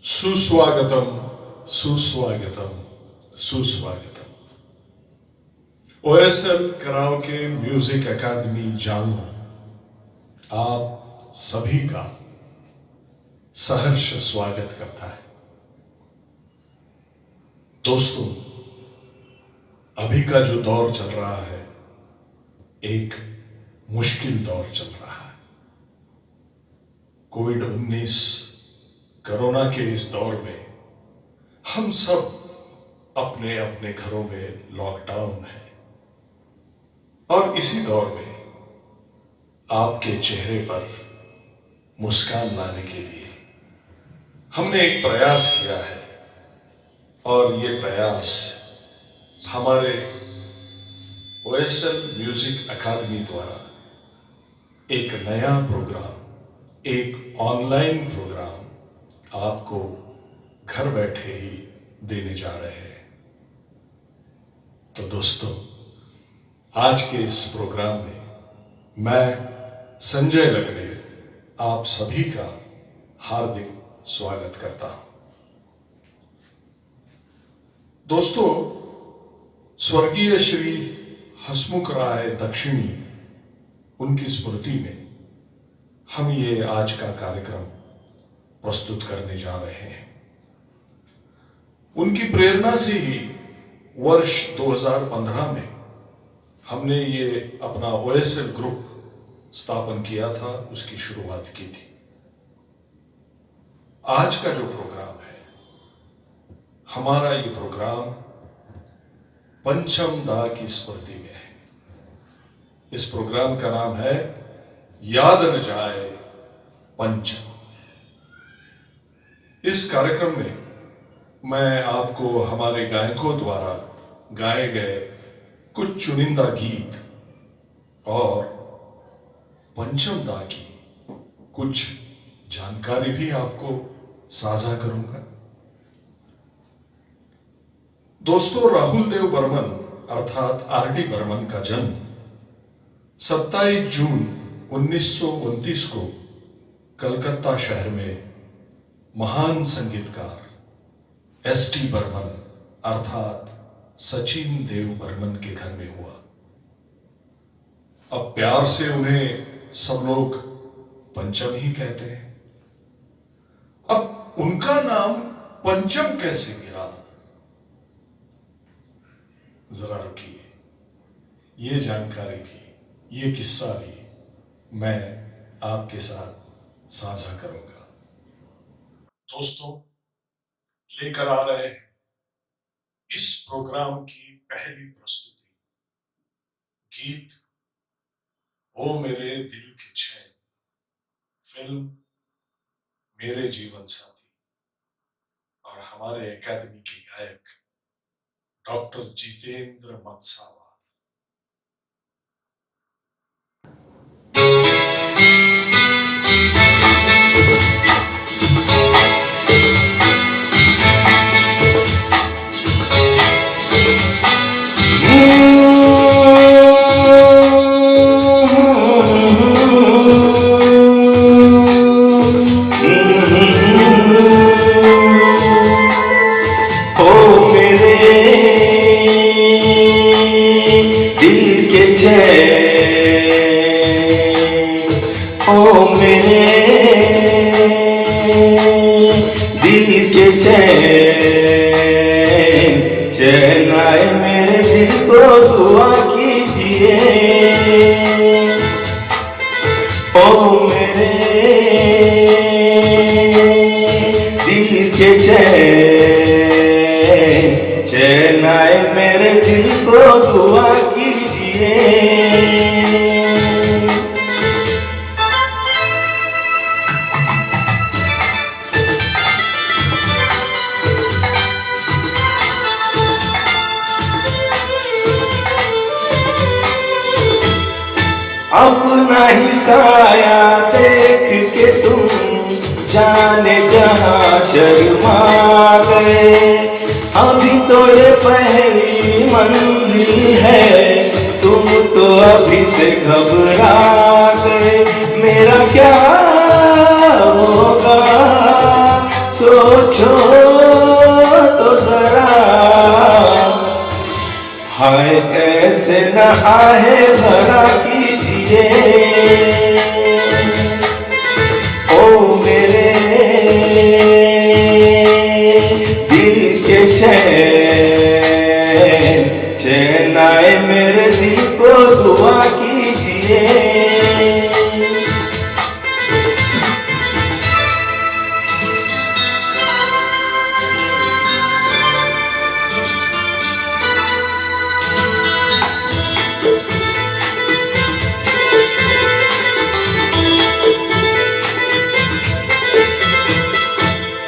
सुस्वागतम, सुस्वागतम, सुस्वागतम। ओएसएल कराओके म्यूजिक अकादमी जालना आप सभी का सहर्ष स्वागत करता है। दोस्तों, अभी का जो दौर चल रहा है एक मुश्किल दौर चल रहा है। कोविड-19 कोरोना के इस दौर में हम सब अपने अपने घरों में लॉकडाउन है और इसी दौर में आपके चेहरे पर मुस्कान लाने के लिए हमने एक प्रयास किया है और ये प्रयास हमारे ओएसएल म्यूजिक अकादमी द्वारा एक नया प्रोग्राम, एक ऑनलाइन प्रोग्राम आपको घर बैठे ही देने जा रहे हैं। तो दोस्तों, आज के इस प्रोग्राम में मैं संजय लगड़े आप सभी का हार्दिक स्वागत करता हूं। दोस्तों, स्वर्गीय श्री हसमुख राय दक्षिणी उनकी स्मृति में हम ये आज का कार्यक्रम प्रस्तुत करने जा रहे हैं। उनकी प्रेरणा से ही वर्ष 2015 में हमने ये अपना ओएसएल ग्रुप स्थापन किया था, उसकी शुरुआत की थी। आज का जो प्रोग्राम है, हमारा ये प्रोग्राम पंचम दा की स्मृति में है। इस प्रोग्राम का नाम है याद न जाए पंचम। इस कार्यक्रम में मैं आपको हमारे गायकों द्वारा गाए गए कुछ चुनिंदा गीत और पंचम दा की कुछ जानकारी भी आपको साझा करूंगा। दोस्तों, राहुल देव बर्मन अर्थात आर.डी. बर्मन का जन्म 27 जून 1929 को कलकत्ता शहर में महान संगीतकार एस.टी. बर्मन अर्थात सचिन देव बर्मन के घर में हुआ। अब प्यार से उन्हें सब लोग पंचम ही कहते हैं। अब उनका नाम पंचम कैसे गिरा, जरा रुकिए, ये जानकारी भी, ये किस्सा भी मैं आपके साथ साझा करूंगा। दोस्तों, लेकर आ रहे हैं इस प्रोग्राम की पहली प्रस्तुति, गीत ओ मेरे दिल के चैन, फिल्म मेरे जीवन साथी और हमारे एकेडमी के गायक डॉक्टर जितेंद्र मत्सावा। अपना ही साया देख के तुम जाने जहां शर्मा गए। अभी तो ये पहली मंजिल है, तुम तो अभी से घबरा गए। मेरा क्या होगा सोच आहे भरा कीजिए। ओ मेरे दिल के चैन आए मेरे दिल को दुआ कीजिए।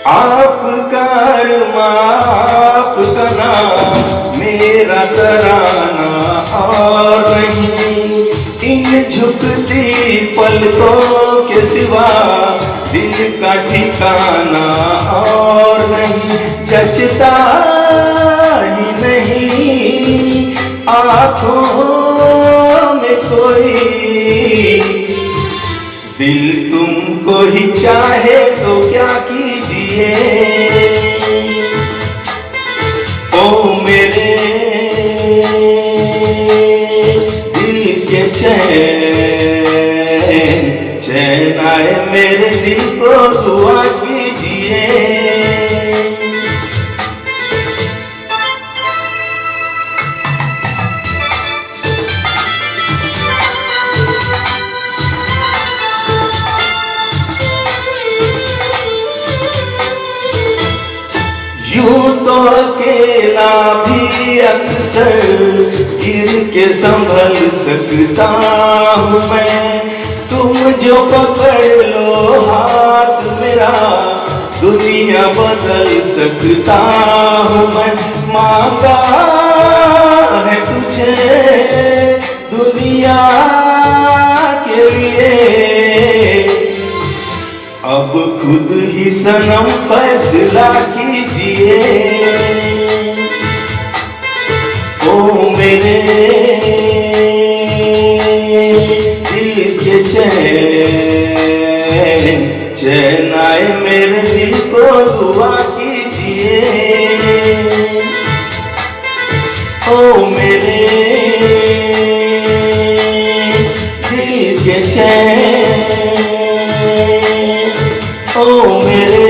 आपका अरमां आपका नाम मेरा तराना और नहीं। इन झुकती पलकों के सिवा दिल का ठिकाना और नहीं। जचता ही नहीं आँखों में कोई, दिल तुमको ही चाहे तो क्या कीजिए। ओ मेरे दिल के चैन आए मेरे दिल को दुआ कीजिए। यूं तो अकेला भी अक्सर गिर के संभल सकता हूँ मैं। तुम जो पकड़ लो हाथ मेरा दुनिया बदल सकता हूँ मैं। मांगा है तुझे दुनिया के लिए, अब खुद ही सनम फैसला कीजिए। ओ मेरे दिल के चैन आए मेरे दिल को दुआ कीजिए। ओ मेरे दिल के ओ मेरे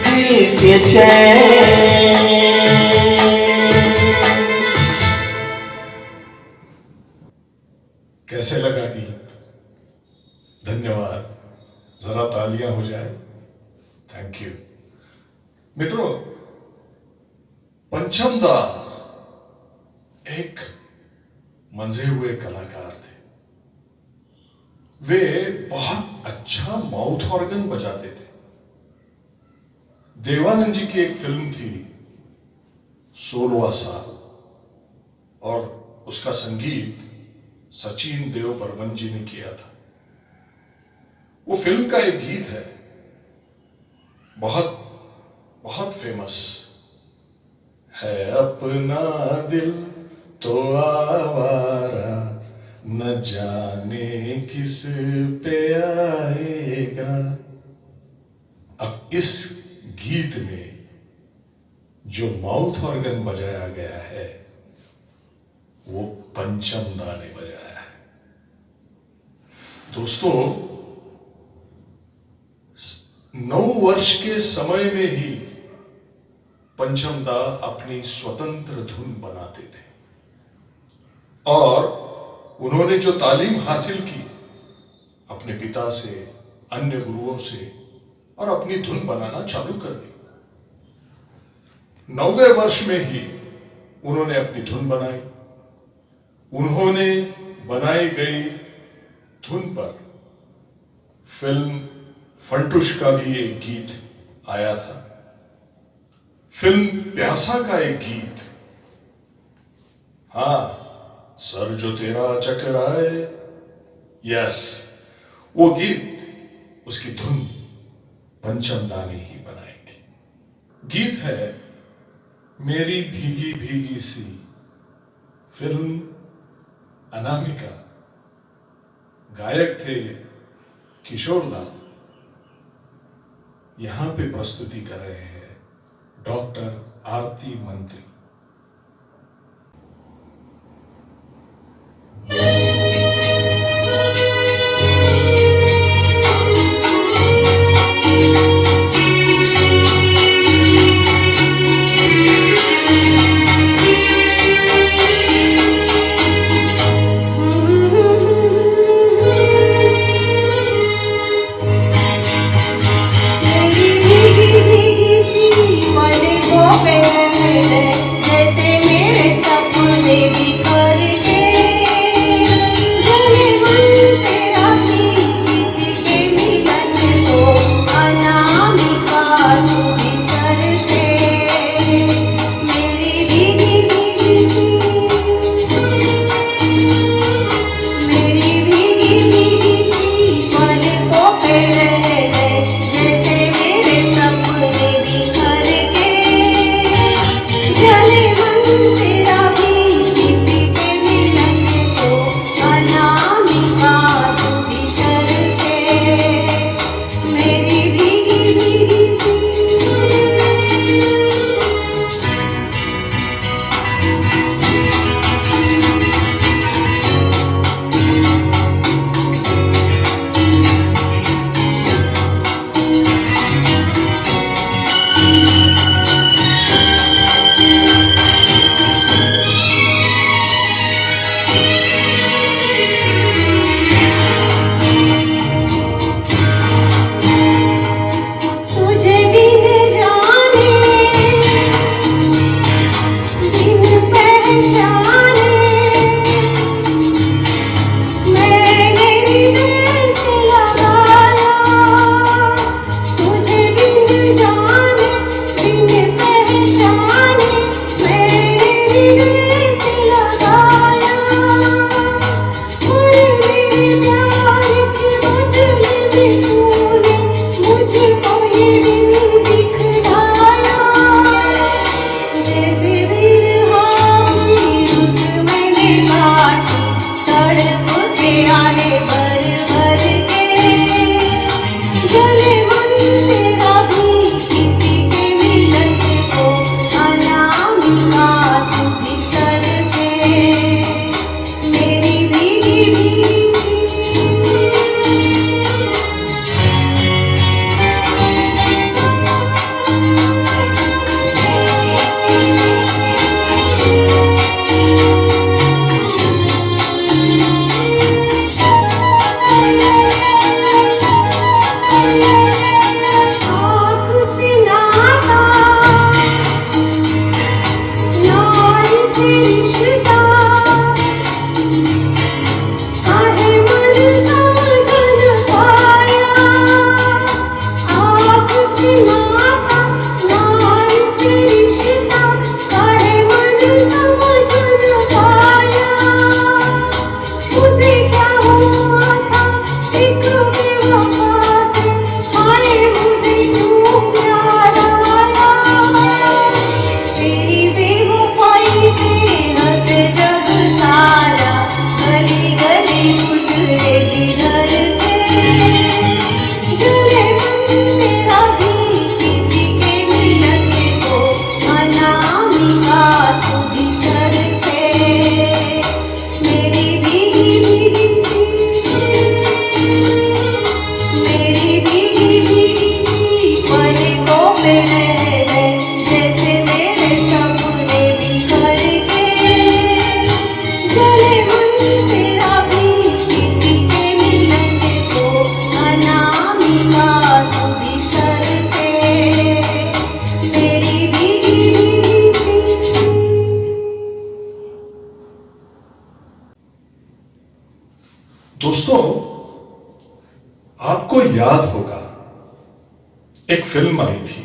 दिल के चैन। कैसे लगा गीत? धन्यवाद, जरा तालियां हो जाए। थैंक यू मित्रों। पंचम दा एक मंजे हुए कलाकार थे। वे बहुत अच्छा माउथ ऑर्गन बजाते थे। देवानंद जी की एक फिल्म थी 16वां साल, और उसका संगीत सचिन देव बर्मन जी ने किया था। वो फिल्म का एक गीत है, बहुत बहुत फेमस है। अपना दिल तो आवारा न जाने किस पे आएगा। अब इस गीत में जो माउथ ऑर्गन बजाया गया है वो पंचम दा ने बजाया है। दोस्तों, 9 वर्ष के समय में ही पंचम दा अपनी स्वतंत्र धुन बनाते थे, और उन्होंने जो तालीम हासिल की अपने पिता से, अन्य गुरुओं से, और अपनी धुन बनाना चालू कर दी। 9वें वर्ष में ही उन्होंने अपनी धुन बनाई। उन्होंने बनाई गई धुन पर फिल्म फंटुश का भी एक गीत आया था। फिल्म प्यासा का एक गीत, हाँ, सर जो तेरा चकराए, यस, वो गीत, उसकी धुन पंचम दा ने ही बनाई थी। गीत है मेरी भीगी भीगी सी, फिल्म अनामिका। गायक थे किशोर दा। यहां पे प्रस्तुति कर रहे हैं डॉक्टर आरती मंत्री। तड़प के आए भर भर के, जले मन तेरा भी किसी के मिलन को, अनामिका तू भीतर से मेरी भीगी भीगी आँख से नाता नार से रिश्ता, काहे मन समझ न पाया। आँख से नाता नार से रिश्ता, काहे मन समझ न पाया। मुझे क्या हुआ था एक बेवफा से, हाय मुझे क्यों प्यार आया। तेरी बेवफाई पे हंसे जग सारा, गली गली गुजरे जिधर से, जले मन तेरा भी किसी के मिलन को, अनामिका तू भीतर से मेरी भीगी भीगी सी, मेरी भीगी भीगी सी पलकों पे रह गए, जैसे तेरे सपने बिखर के, जले मन तेरा भी किसी के मिलन को, अनामिका तू भीतर से मेरी भीगी भीगी सी। दोस्तों, आपको याद होगा एक फिल्म आई थी।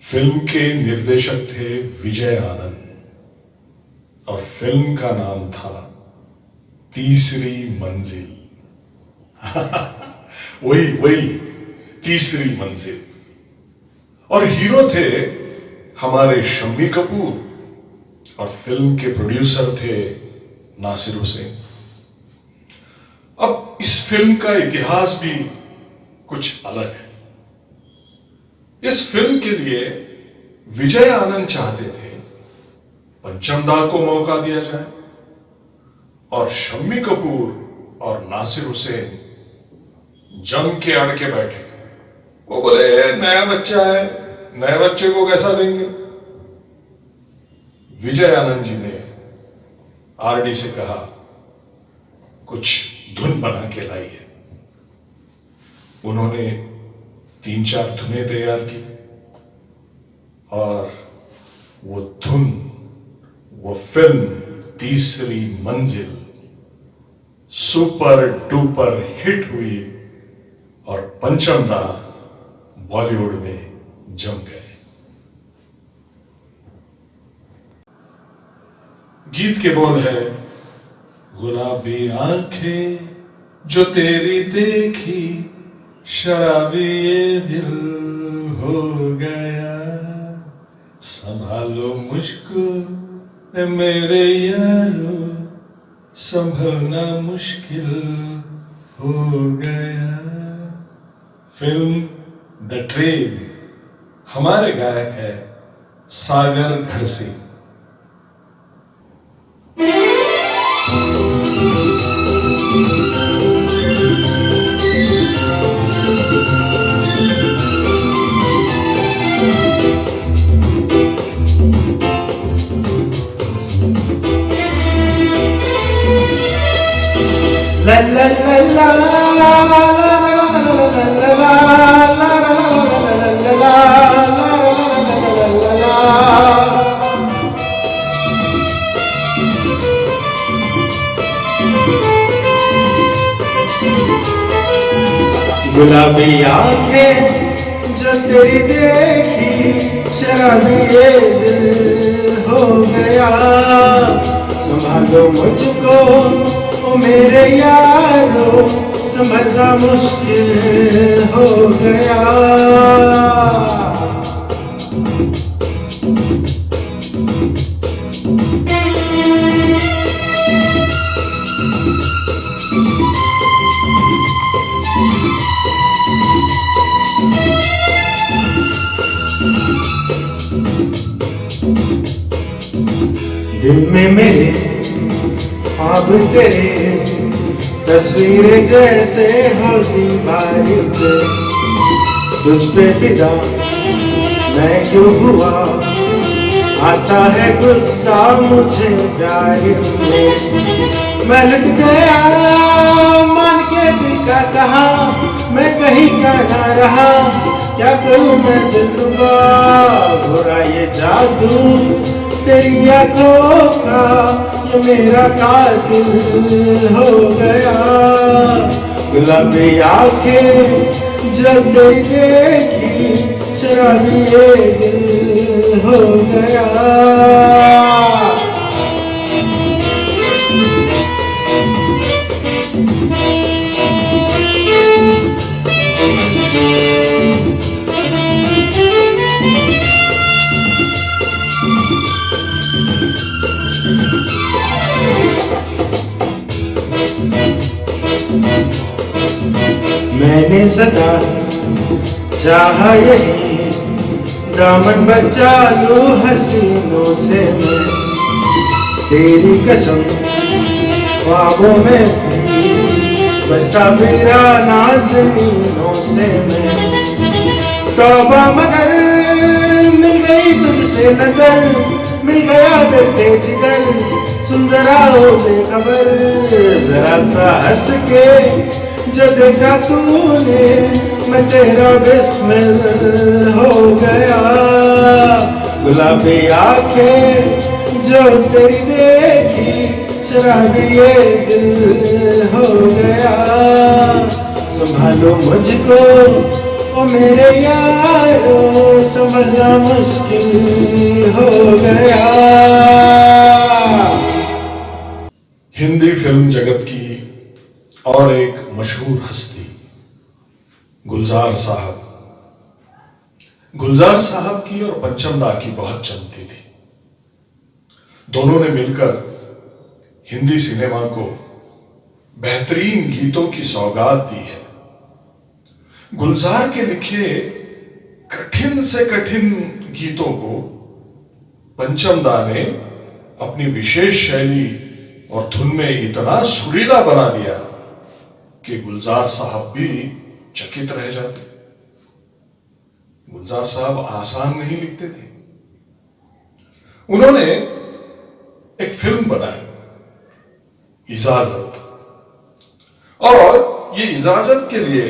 फिल्म के निर्देशक थे विजय आनंद और फिल्म का नाम था तीसरी मंजिल। वही वही तीसरी मंजिल। और हीरो थे हमारे शम्मी कपूर और फिल्म के प्रोड्यूसर थे नासिर हुसैन। अब इस फिल्म का इतिहास भी कुछ अलग है। इस फिल्म के लिए विजय आनंद चाहते थे पंचम दा को मौका दिया जाए और शम्मी कपूर और नासिर हुसैन जम के अड़ के बैठे। वो बोले नया बच्चा है, नए बच्चे को कैसा देंगे। विजय आनंद जी ने आरडी से कहा कुछ धुन बना के लाइए। उन्होंने 3-4 धुनें तैयार की और वो धुन, वो फिल्म तीसरी मंजिल सुपर डुपर हिट हुई और पंचम दा बॉलीवुड में जम गए। गीत के बोल है, गुलाबी आंखें जो तेरी देखी, शराबी ये दिल हो गया, संभालो मुझको ए मेरे यारो, संभलना मुश्किल हो गया। Film the train. हमारे गायक है सागर घड़सी। La la la la la गुलाबी आंखें जो तेरी देखी, शराबी ये दिल हो गया, संभालो मुझको ओ मेरे यारो, समझना मुश्किल हो गया। दिल में मेरे ख्वाब तेरे तस्वीरें जैसे हो दीवार पे, तुझ पे फिदा मैं क्यों हुआ, आता है गुस्सा मुझे प्यार में। मैं लुट गया मान के दिल का कहा, मैं कहीं का ना रहा, क्या करूं मैं दिलरुबा, बुरा ये जादू तेरी आंखों का, ये मेरा कातिल हो गया। गुलाबी आंखें जब देखी शराबी ये दिल हो गया। मैंने सदा चाहा यही दामन बचा लूं हसीनों से मैं, तेरी कसम ख्वाबों में बसता मेरा नाज़नीनों से मैं। तौबा मगर मिल गई तुझसे नजर, मिल गया दर्दे जिगर, सुन जरा हो बेखबर, जरा सा हंस के जो देखा तूने, मैं तेरा बिस्मिल हो गया। गुलाबी आंखें जो तेरी देखी शराबी ये दिल हो गया। संभालो मुझको ओ मेरे यारो, संभलना मुश्किल हो गया। हिंदी फिल्म जगत की और एक मशहूर हस्ती गुलजार साहब। गुलजार साहब की और पंचम दा की बहुत चलती थी। दोनों ने मिलकर हिंदी सिनेमा को बेहतरीन गीतों की सौगात दी है। गुलजार के लिखे कठिन से कठिन गीतों को पंचम दा ने अपनी विशेष शैली और धुन में इतना सुरीला बना दिया कि गुलजार साहब भी चकित रह जाते। गुलजार साहब आसान नहीं लिखते थे। उन्होंने एक फिल्म बनाई इजाजत, और ये इजाजत के लिए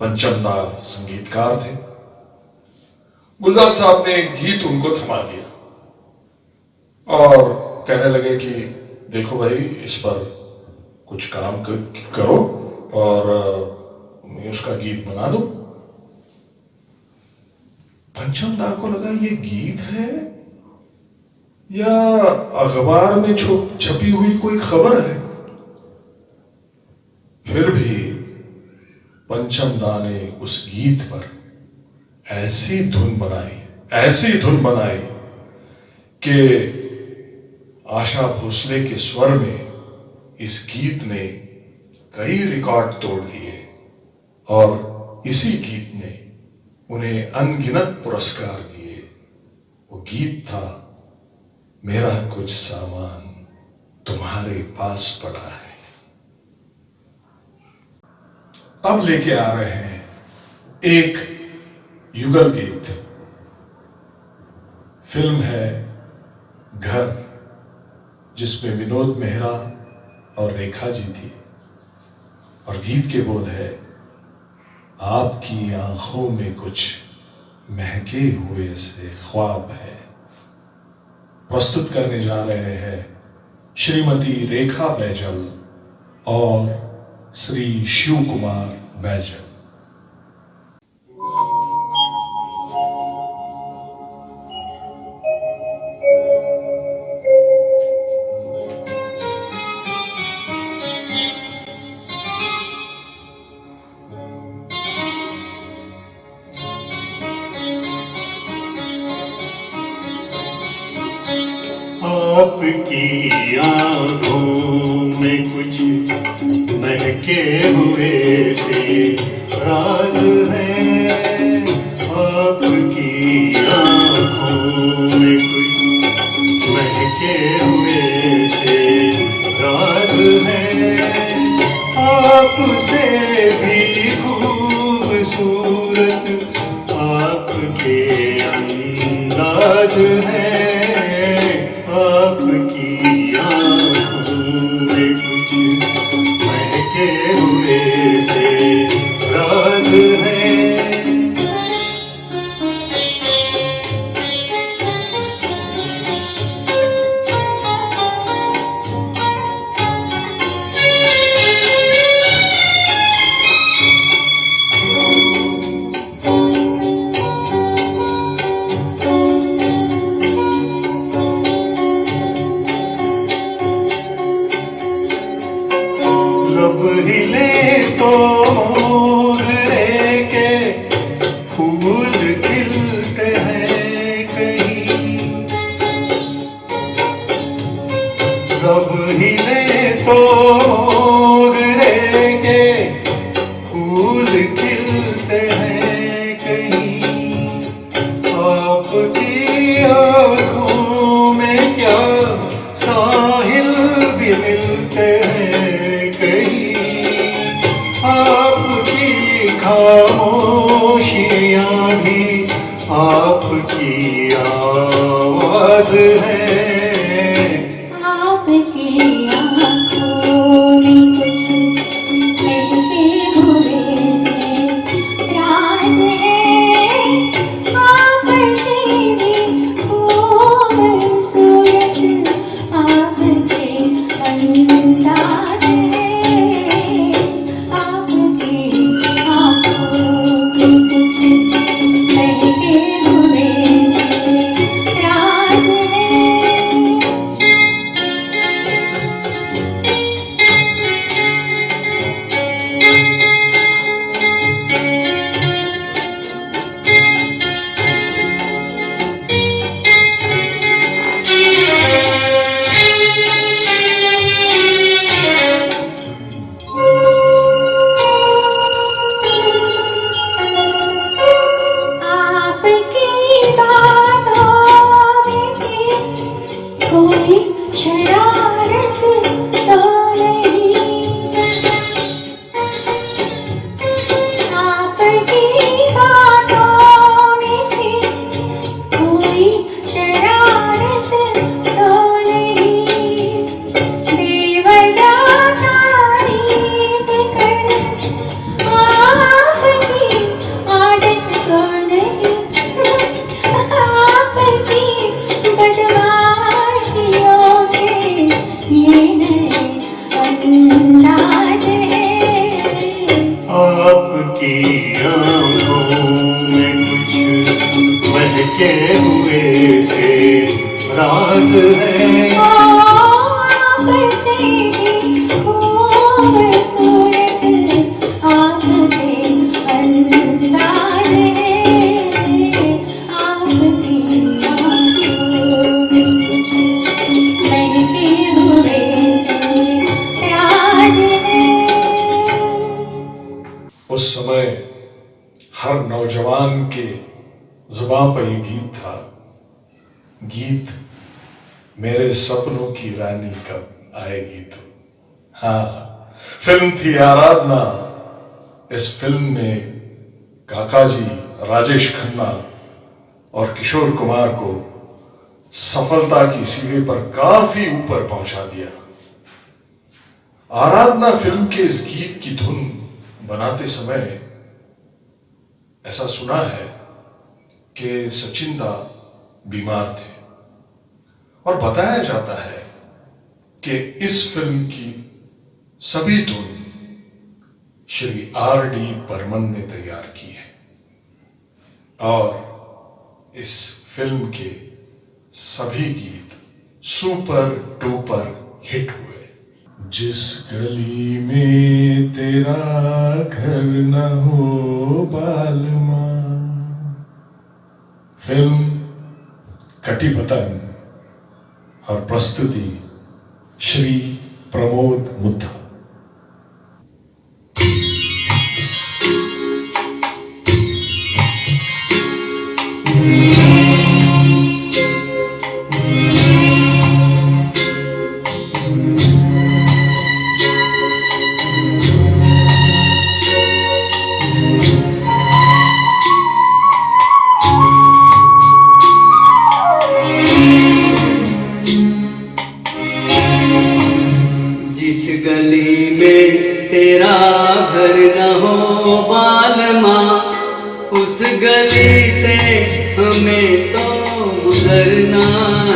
पंचम दा संगीतकार थे। गुलजार साहब ने एक गीत उनको थमा दिया और कहने लगे कि देखो भाई, इस पर कुछ काम करो और उसका गीत बना दो। पंचम दा को लगा ये गीत है या अखबार में छपी हुई कोई खबर है। फिर भी पंचम दा ने उस गीत पर ऐसी धुन बनाई कि आशा भोसले के स्वर में इस गीत ने कई रिकॉर्ड तोड़ दिए और इसी गीत ने उन्हें अनगिनत पुरस्कार दिए। वो गीत था मेरा कुछ सामान तुम्हारे पास पड़ा है। अब लेके आ रहे हैं एक युगल गीत। फिल्म है घर, जिसमें विनोद मेहरा और रेखा जी थी, और गीत के बोल है आपकी आंखों में कुछ महके हुए से ख्वाब है। प्रस्तुत करने जा रहे हैं श्रीमती रेखा बैजल और श्री शिव कुमार बैजल। आपकी आंखों में कुछ महके हुए से राज है। आपकी आंखों में कुछ महके आपसे भी खूबसूरत आपके अंदाज है, आपकी आँखों में कुछ महके हुए से राज है। लब हिले तो मोगरे के फूल खिलते हैं कहीं, लब हिले तो मोगरे के फूल खिलते हैं कहीं, आपकी आँखों में क्या साहिल भी मिलते हैं कहीं, आपकी खामोशियाँ भी आपकी आवाज है। आपकी आँखों में कुछ महके हुए से राज है, आपसे भी खूबसूरत आपके अंदाज है, आपकी आँखों में कुछ महके हुए से राज है। आपकी बातों में भी कोई शरारत तो नहीं, आपकी बातों में भी कोई शरारत तो नहीं, बेवजह तारीफ कर आपकी आदत तो नहीं, आपकी बदमाशियों के ये नए अंदाज है। आपकी आँखों में कुछ महके हुए से राज है। आपसे भी खूबसूरत आपके अंदाज है, आपकी आँखों में कुछ महके हुए से राज है। उस समय हर नौजवान के जुबां पर ये गीत था, गीत मेरे सपनों की रानी कब आएगी तू। हाँ, फिल्म थी आराधना। इस फिल्म ने काका जी, राजेश खन्ना और किशोर कुमार को सफलता की सीढ़ी पर काफी ऊपर पहुंचा दिया। आराधना फिल्म के इस गीत की धुन बनाते समय ऐसा सुना है कि सचिन दा बीमार थे और बताया जाता है कि इस फिल्म की सभी धुन श्री R.D. बर्मन ने तैयार की है और इस फिल्म के सभी गीत सुपर डुपर हिट हुए। जिस गली में तेरा घर न हो बालमा, फिल्म कटिबतन और प्रस्तुति श्री प्रमोद मुद्दा। में तेरा घर न हो बालमा, उस गली से हमें तो गुजरना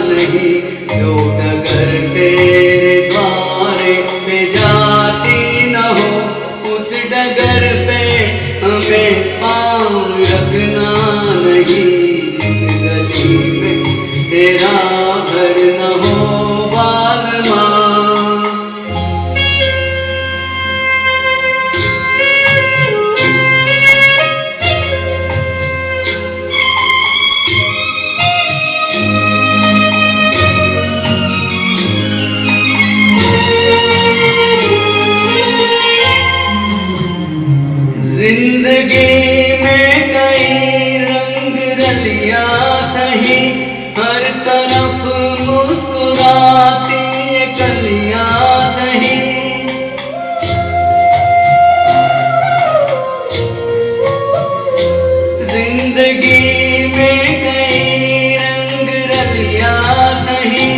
नहीं। जो डगर तेरे द्वारे पे जाती न हो, उस डगर पे हमें पाँव रखना नहीं। जिस गली में तेरा घर न हो बालमा। जिंदगी में कई रंग रलिया सही, हर तरफ मुस्कुराती ये कलियां सही। जिंदगी में कई रंग रलिया सही,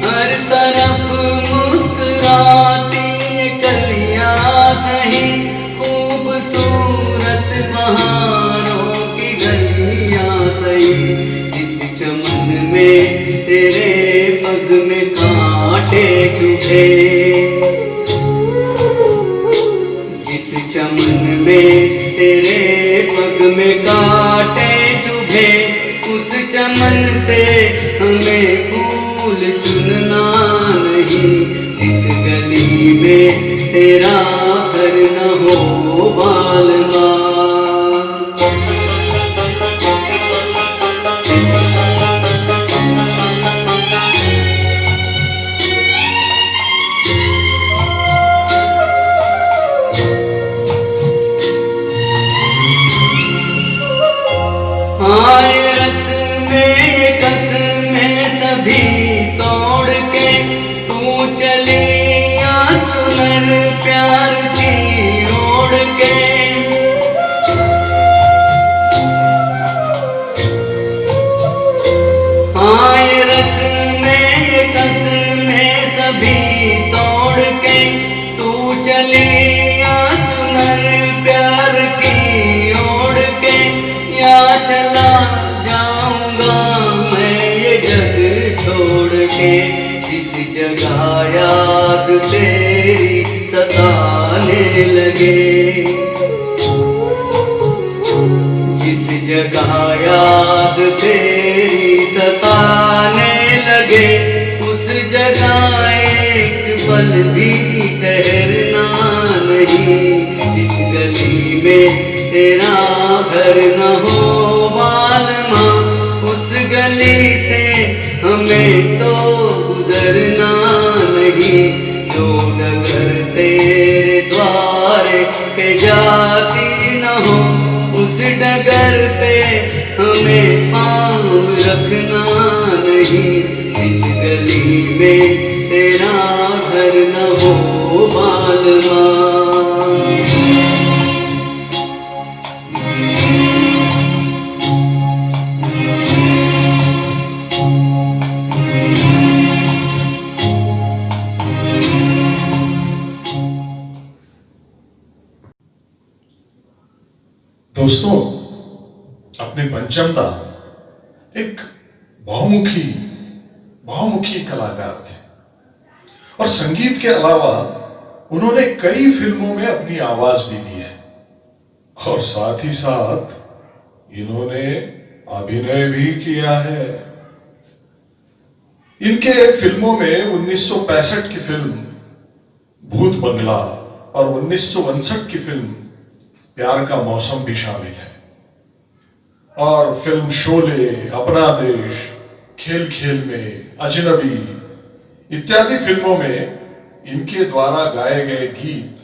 हर तरफ मुस्कुराती ये कलियां सही। खूबसूरत बहारों की गलियां सही, जिस चमन में तेरे पग में कांटे चुभे। जिस चमन में तेरे पग में कांटे चुभे, उस चमन से हमें फूल चुनना नहीं। जिस गली में तेरा घर न हो बालमा। आए रस में कस में सभी तोड़ के, तू चली चुनर प्यार की ओढ़ के। आए रस में कस में सभी तोड़ के, तू चली चुनर प्यार की ओढ़ के। या चला जाऊंगा मैं ये जग छोड़ के, जिस जगह याद तेरी सताने लगे। जिस जगह याद तेरी सताने लगे, उस जगह एक पल भी ठहरना नहीं। जिस गली में तेरा घर न हो बालमा, उस गली से हमें तो गुजरना नहीं। जो डगर तेरे द्वारे पे जाती न हो, उस डगर पे हमें पाँव रखना नहीं। इस गली में तेरा घर न हो बालमा। दोस्तों, अपने पंचमदा एक बहुमुखी कलाकार थे और संगीत के अलावा उन्होंने कई फिल्मों में अपनी आवाज भी दी है और साथ ही साथ इन्होंने अभिनय भी किया है। इनके फिल्मों में 1965 की फिल्म भूत बंगला और 1959 की फिल्म प्यार का मौसम भी शामिल है और फिल्म शोले, अपना देश, खेल खेल में, अजनबी इत्यादि फिल्मों में इनके द्वारा गाए गए गीत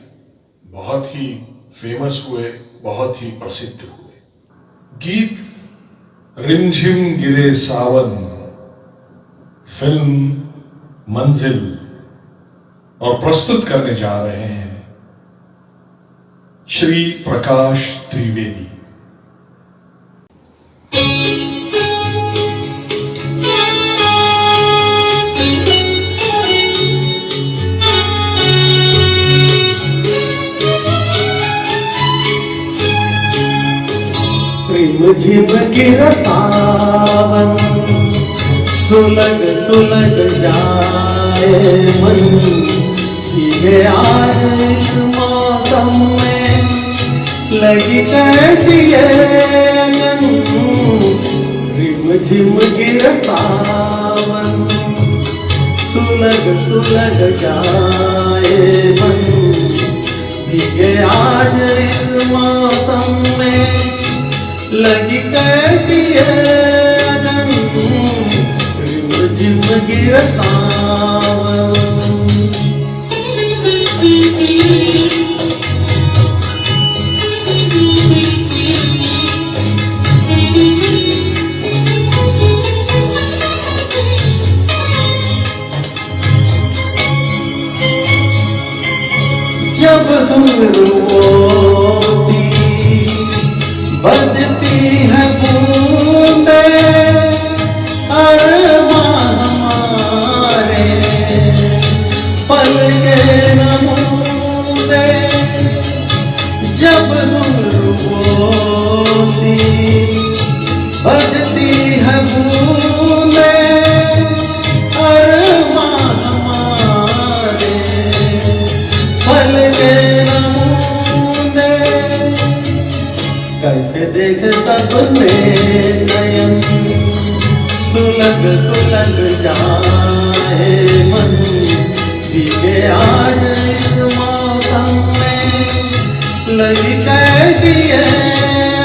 बहुत ही फेमस हुए, बहुत ही प्रसिद्ध हुए। गीत रिमझिम गिरे सावन, फिल्म मंजिल और प्रस्तुत करने जा रहे हैं श्री प्रकाश त्रिवेदी। झिम गिर सावन, सुलग सुलग जाए मन, भीगे आज इस मौसम में लगी कैसी लगन। झिम झिम गिर सावन, सुलग सुलग जाए मन, भीगे आज इस मौसम में लगी कैसी लगन। झिम झिम गिर सावन। जब घुंघरूओं सी बजती है बूंदे, अरमां हमारे पल के नमूने। जब घुंघरूओं सी बजती है बूंदे, अरमां हमारे पल के नमूने। कैसे देख सपने नयन, सुलग सुलग जाए मन, भीगे आज इस मौसम में लगी कैसी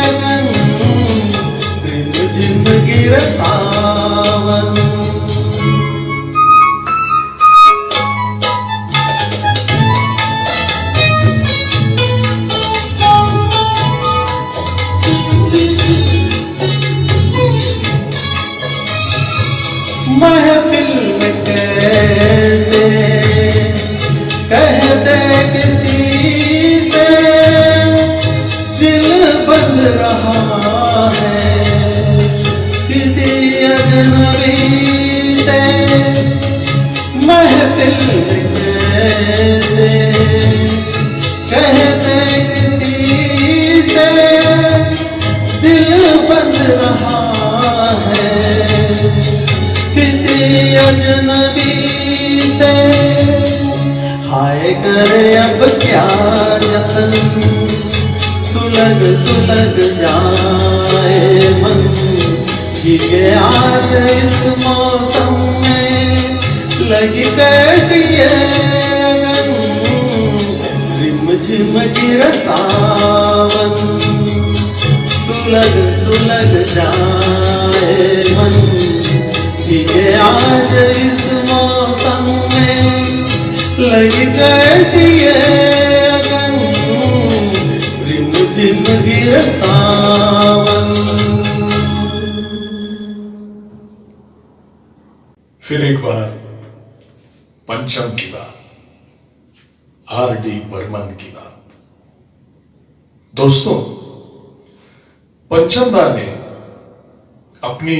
लगन। झिम झिम गिर सावन। महफिल में कैसे कहते किसी से, दिल बंध रहा है किसी अजनबी से। महफिल में कैसे कहते किसी से, दिल बंध रहा है किसी अजनबी से। हाय करे अब क्या जतन, सुलग सुलग जाए मन, भीगे आज इस मौसम में लगी कैसी लगन। झिम झिम गिर सावन, सुलग सुलग जाए मन, भीगे आज इस मौसम में लगी कैसी लगन। झिम झिम गिर सावन। फिर एक बार पंचम की बात, आर.डी. बर्मन की बात। दोस्तों, पंचम दा ने अपनी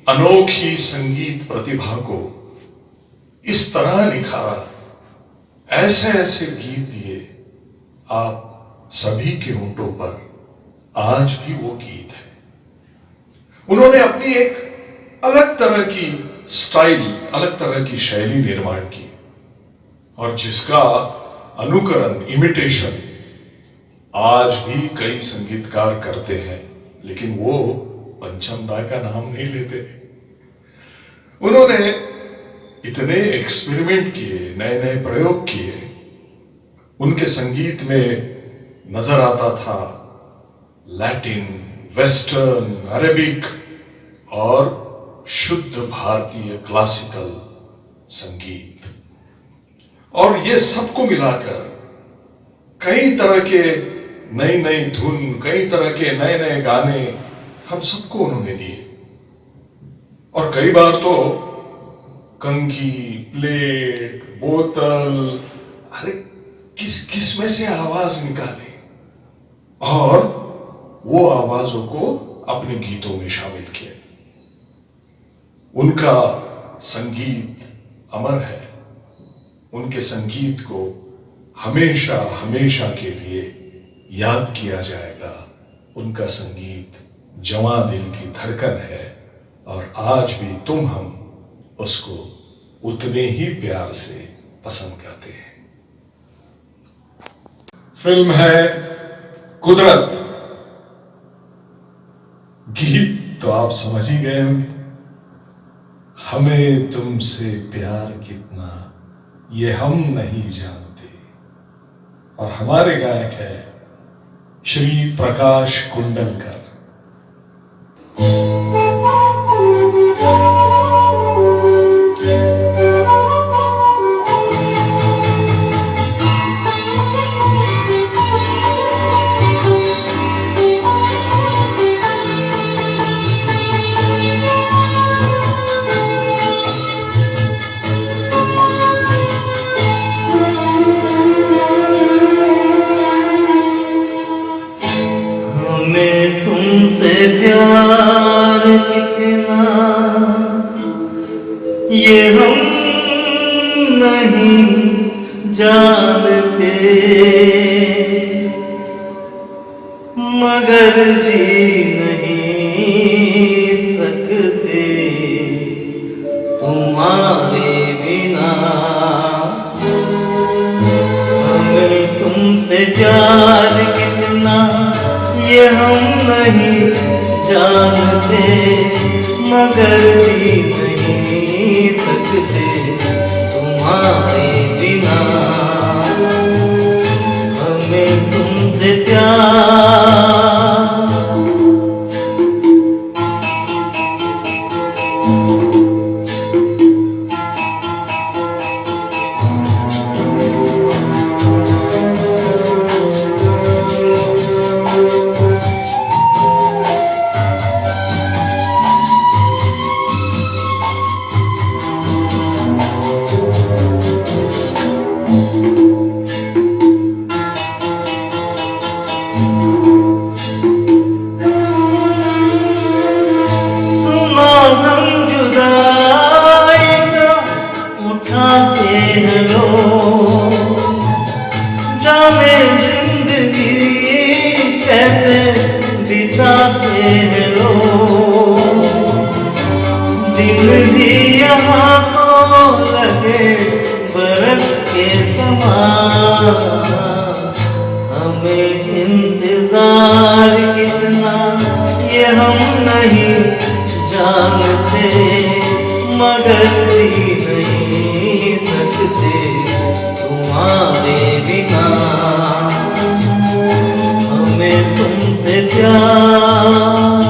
अनोखी संगीत प्रतिभा को इस तरह निखारा, ऐसे ऐसे गीत दिए, आप सभी के होंठों पर आज भी वो गीत है। उन्होंने अपनी एक अलग तरह की स्टाइल, अलग तरह की शैली निर्माण की, और जिसका अनुकरण, इमिटेशन आज भी कई संगीतकार करते हैं, लेकिन वो पंचम दा का नाम नहीं लेते। उन्होंने इतने एक्सपेरिमेंट किए, नए नए प्रयोग किए, उनके संगीत में नजर आता था लैटिन, वेस्टर्न, अरेबिक और शुद्ध भारतीय क्लासिकल संगीत, और ये सबको मिलाकर कई तरह के नई नई धुन, कई तरह के नए नए गाने हम सबको उन्होंने दिए। और कई बार तो कंघी, प्लेट, बोतल, अरे किस किस में से आवाज निकाले और वो आवाजों को अपने गीतों में शामिल किए। उनका संगीत अमर है, उनके संगीत को हमेशा हमेशा के लिए याद किया जाएगा। उनका संगीत जवां दिल की धड़कन है और आज भी तुम हम उसको उतने ही प्यार से पसंद करते हैं। फिल्म है कुदरत। गीत तो आप समझ ही गए होंगे। हमें तुमसे प्यार कितना ये हम नहीं जानते, और हमारे गायक है श्री प्रकाश कुंडलकर। हमें तुमसे प्यार कितना ये हम नहीं जानते, मगर जी नहीं सकते तुम्हारे बिना। हमें तुमसे प्यार कितना ये हम नहीं जानते, मगर जी नहीं सकते तुम्हारे बिना। हमें तुमसे प्यार बिताते हैं लोग, दिन भी यहाँ तो लगे बरस के समान। हमें इंतजार कितना ये हम नहीं जानते, मगर जी नहीं सकते तुम्हारे बिना। हमें तुमसे प्यार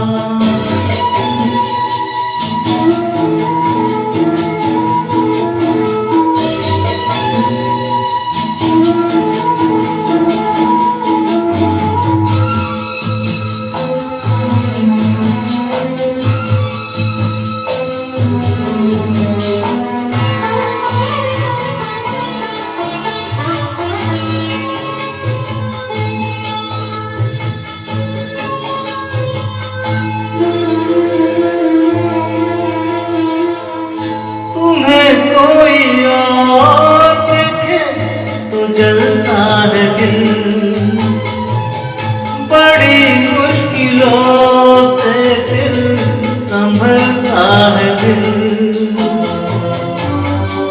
जलता है दिल, बड़ी मुश्किलों से फिर संभलता है दिल।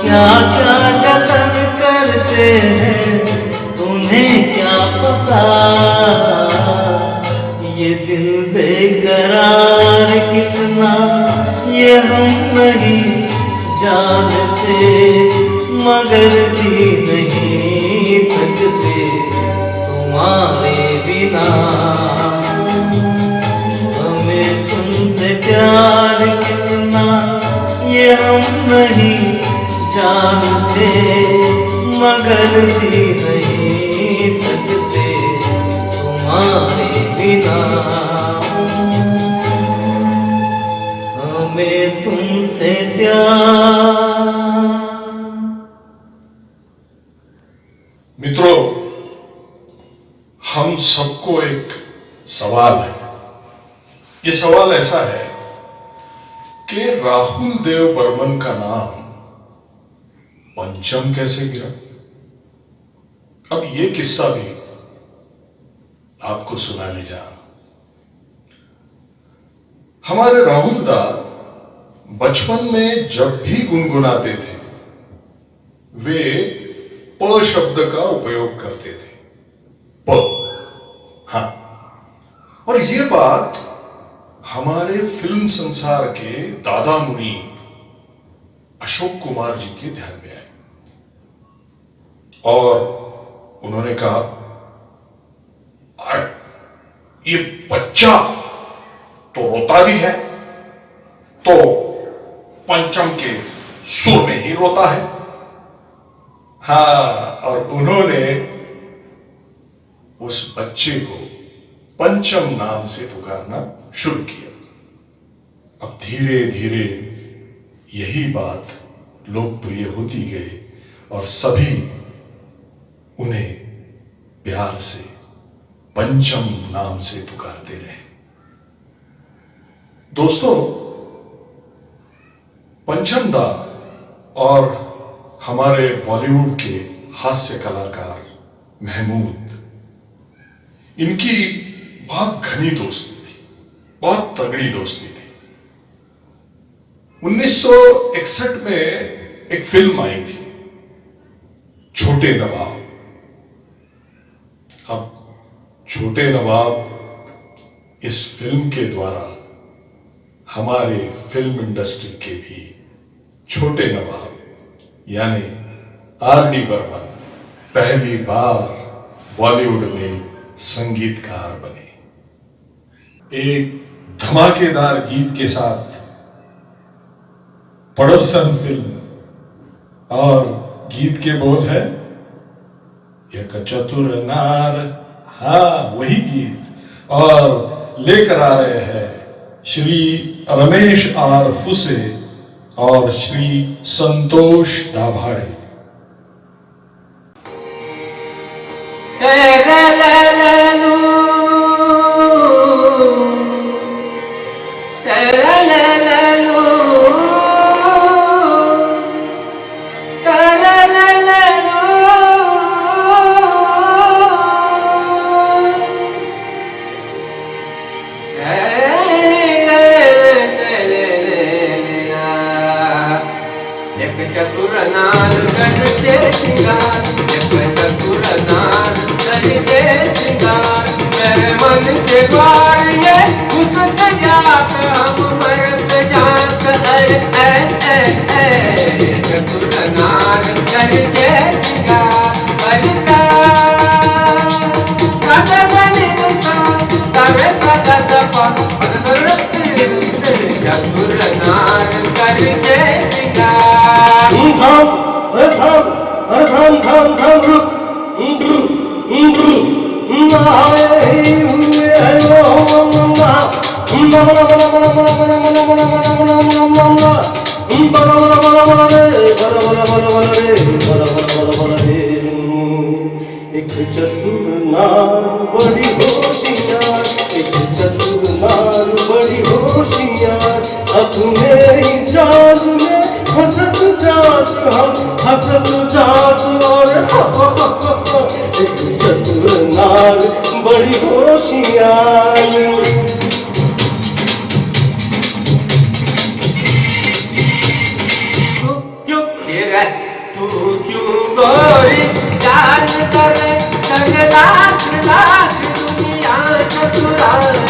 क्या क्या जतन करते हैं तुम्हें क्या पता, ये दिल बेकरार कितना ये हम नहीं जानते, मगर जी नहीं सकते तुम्हारे बिना। हमें तुमसे प्यार कितना ये हम नहीं जानते, मगर जी नहीं सकते तुम्हारे बिना। हमें तुमसे प्यार। मित्रों, हम सबको एक सवाल है। ये सवाल ऐसा है कि राहुल देव बर्मन का नाम पंचम कैसे गिरा। अब ये किस्सा भी आपको सुनाने जा रहा हूं। हमारे राहुल दा बचपन में जब भी गुनगुनाते थे वे प शब्द का उपयोग करते थे। प, हाँ, और ये बात हमारे फिल्म संसार के दादा मुनि अशोक कुमार जी के ध्यान में आए और उन्होंने कहा, ये बच्चा तो रोता भी है, तो पंचम के सुर में ही रोता है। हाँ, और उन्होंने उस बच्चे को पंचम नाम से पुकारना शुरू किया। अब धीरे धीरे यही बात लोकप्रिय होती गई और सभी उन्हें प्यार से पंचम नाम से पुकारते रहे। दोस्तों, पंचम दा और हमारे बॉलीवुड के हास्य कलाकार महमूद, इनकी बहुत घनी दोस्ती थी, बहुत तगड़ी दोस्ती थी। 1961 में एक फिल्म आई थी, छोटे नवाब। अब छोटे नवाब इस फिल्म के द्वारा हमारे फिल्म इंडस्ट्री के भी छोटे नवाब यानी आर.डी. बर्मन पहली बार बॉलीवुड में संगीतकार बने। एक धमाकेदार गीत के साथ पड़ोसन फिल्म और गीत के बोल है एक चतुर नार, हाँ वही गीत, और लेकर आ रहे हैं श्री रमेश आर फुसे और श्री संतोष दाभाड़े। चतुर नार करते श्रृंगार, चतुर नार करते श्रृंगार, मेरे मन के द्वार ये घुसत जात, हम मरत जात, चतुर नार करते श्रृंगार, बलिता सदा बनिता सवे सदा दपा, चतुर नार करते श्रृंगार। एक चतुर नार बड़ी होशियार, एक चतुर नार बड़ी होशियार, अपने ही जाल में हंसत जात, हम हंसत जात, और एक चतुर नार बड़ी होशियार। तू क्यों गोरी जान करे, लाख लाख दुनिया चतुराई,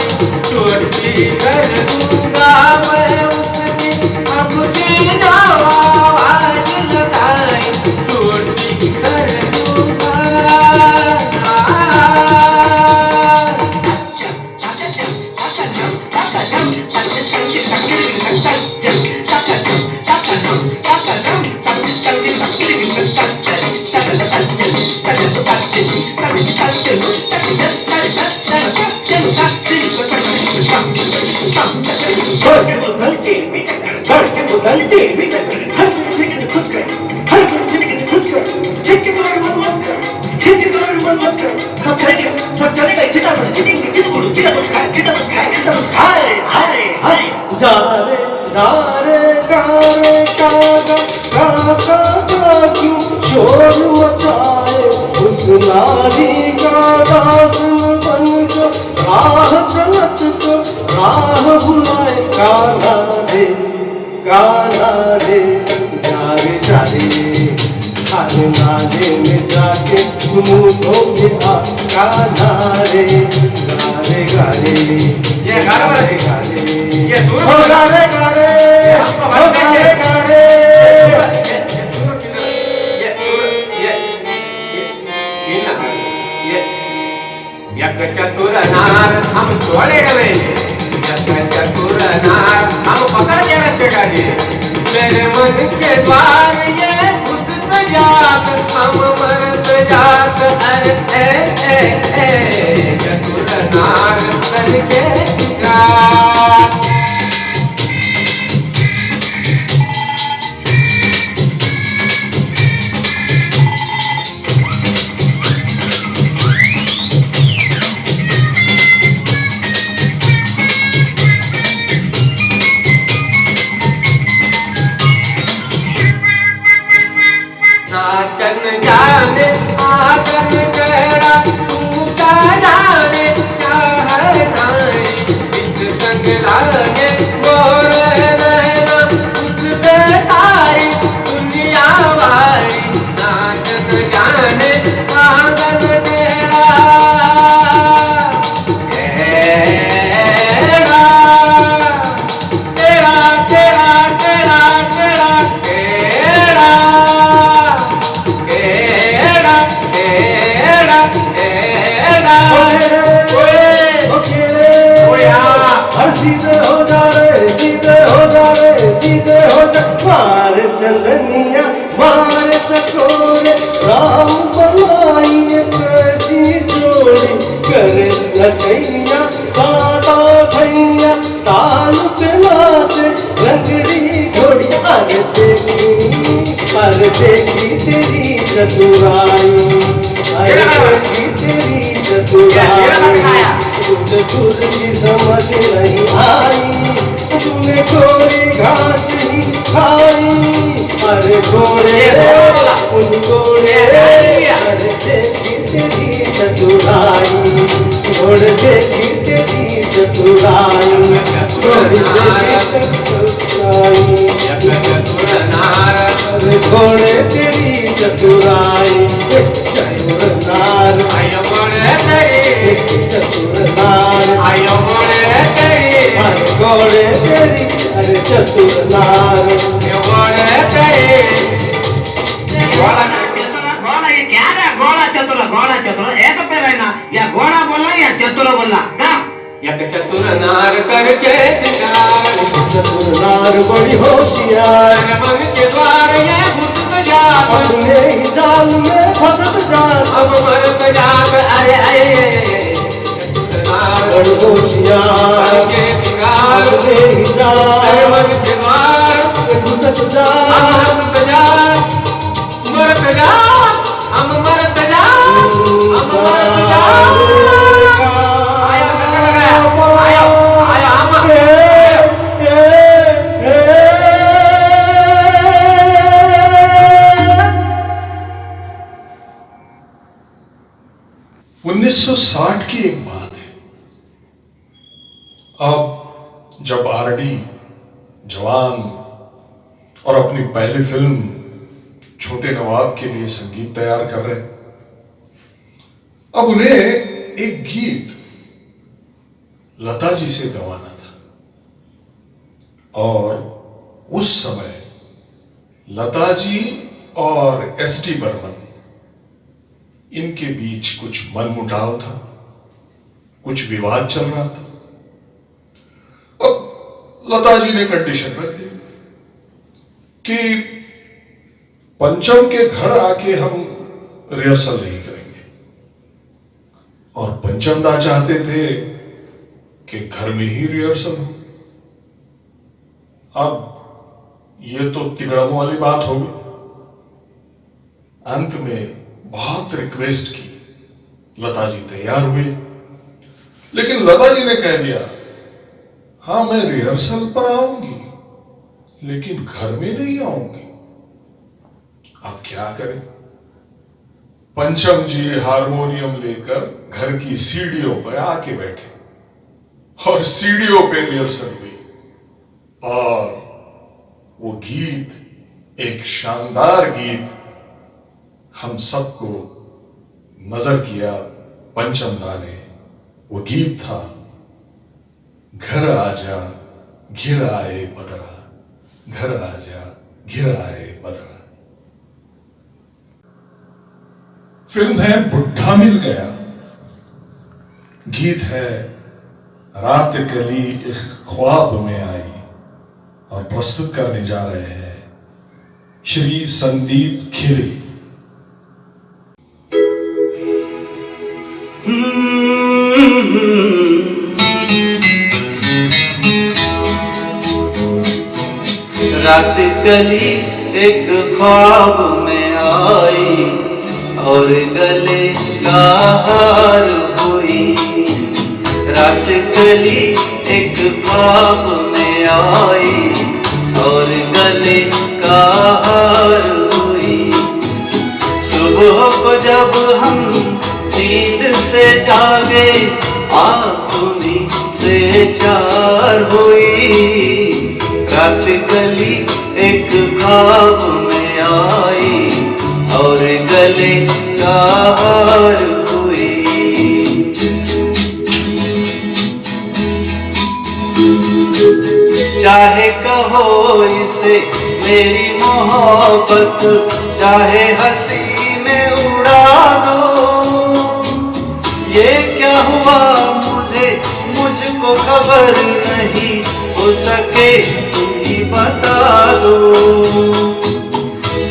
चोटी कर दूंगा मैं उसकी, अब बिना आवाज लगाई, चोटी कर दूंगा। शोर मचाए उस नारी का दास बन जो राह चलत को राह भुलाए। मुझो के आका नारे गारे गारे ये गाना वाला है। गारे ये सुर ओ गारे गारे हमको ओ भाई गारे गारे यक चतुर नार हम छोड़े गए, यक चतुर नार हम पकड़ के रखेगा जी। मेरे मन के द्वार ये घुस जात, हम मरत जात, अरे ए चतुर नार बन के गात। नाचन जाने आगन केड़ा, तू का जाने क्या है नाई। इस संग लाने गोर रहना, उस पे सारी दुनिया वारी। नाचन जाने आगन केड़ा, केड़ा केड़ा केड़ा केड़ा केड़ा केड़ा केड़ा केड़ा केड़ा। ओया सीधे हो जा रे सीधे हो जा रे सीधे हो जा। मार चंदनिया मार चकोरे राम बनाई कैसी जोड़ी। करे नचैया दादा भैया ताल पे नाचे रंगड़ी घोड़ी। अरे देखी तेरी चतुराई, अरे देखी तेरी चतुराई। तुझे खुद की समझ नहीं आई, तूने गोरी घाट ही खाई। अरे गोरे उन गोरे, अरे देखी तेरी चतुराई, घोड़े देखी तेरी चतुराई, घोड़े देखी चतुराई। यक चतुर नार अरे घोड़े तेरी चतुराई, चतुर नार आयो गोरे तेरी, चतुर नार आयो गोरे तेरी, अरे घोड़े तेरी अरे चतुर नार। ये गोरे तेरी। घोड़ा ये क्या है? घोड़ा चतुर एक पैर है ना। या घोड़ा बोला या चतुर बोला का? यक चतुर नार करके शिकार, चतुर नार बड़ी होशियार, मेरे मन के द्वार ये घुस जात, अपने ही जाल में फंस जात। अब मरत जात, अरे चतुर नार बड़ी होशियार, करके शिकार, अपने ही मेरे जाल मन के द्वार में घुस हम जात। मरत जात, मरत जात, हम मरत जात, हम मरत जात। आया कटक गया, आया आया हम उन्नीस 1960 की एक बात है। अब जब आरडी जवान और अपनी पहली फिल्म छोटे नवाब के लिए संगीत तैयार कर रहे हैं, अब उन्हें एक गीत लता जी से गवाना था। और उस समय लता जी और एसटी बर्मन, इनके बीच कुछ मनमुटाव था, कुछ विवाद चल रहा था। अब लता जी ने कंडीशन रख दी कि पंचम के घर आके हम रिहर्सल नहीं करेंगे, और पंचम दा चाहते थे कि घर में ही रिहर्सल हो। अब ये तो तिगड़मों वाली बात हो गई। अंत में बहुत रिक्वेस्ट की, लता जी तैयार हुई, लेकिन लता जी ने कह दिया हाँ मैं रिहर्सल पर आऊंगी, लेकिन घर में नहीं आऊंगी। अब क्या करें? पंचम जी हारमोनियम लेकर घर की सीढ़ियों पर आके बैठे और सीढ़ियों पे रिहर्सल हुई, और वो गीत, एक शानदार गीत, हम सबको नजर किया पंचम लाने, वो गीत था घर आजा घिर आए बदरा, घर आजा घिर आए बदरा। फिल्म है बुढ़ा मिल गया, गीत है रात कली एक ख्वाब में आई, और प्रस्तुत करने जा रहे हैं श्री संदीप खीरी। रात कली एक ख्वाब में आई और गले का हार हुई। रात कली एक ख्वाब में आई और गले का हार हुई। सुबह को जब हम नींद से जागे आँखों से चार हुई। रात कली एक ख्वाब में आई और गले का हार हुई। चाहे कहो इसे मेरी मोहब्बत, चाहे हंसी में उड़ा दो। ये क्या हुआ मुझको खबर नहीं, हो सके तुम ही बता दो।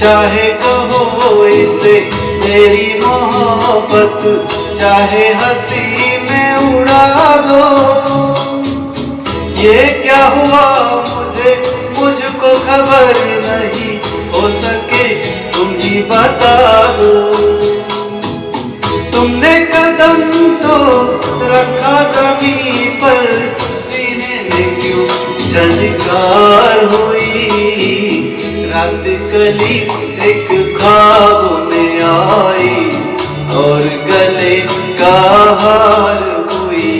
चाहे कहो इसे मेरी मोहब्बत, चाहे हंसी में उड़ा दो। ये क्या हुआ मुझको खबर नहीं, हो सके तुम ही बता दो। तुमने कदम तो रखा जमीन पर, सीने में क्यों झनकार हुई। रात कली एक ख्वाब में आई और गले का हार हुई।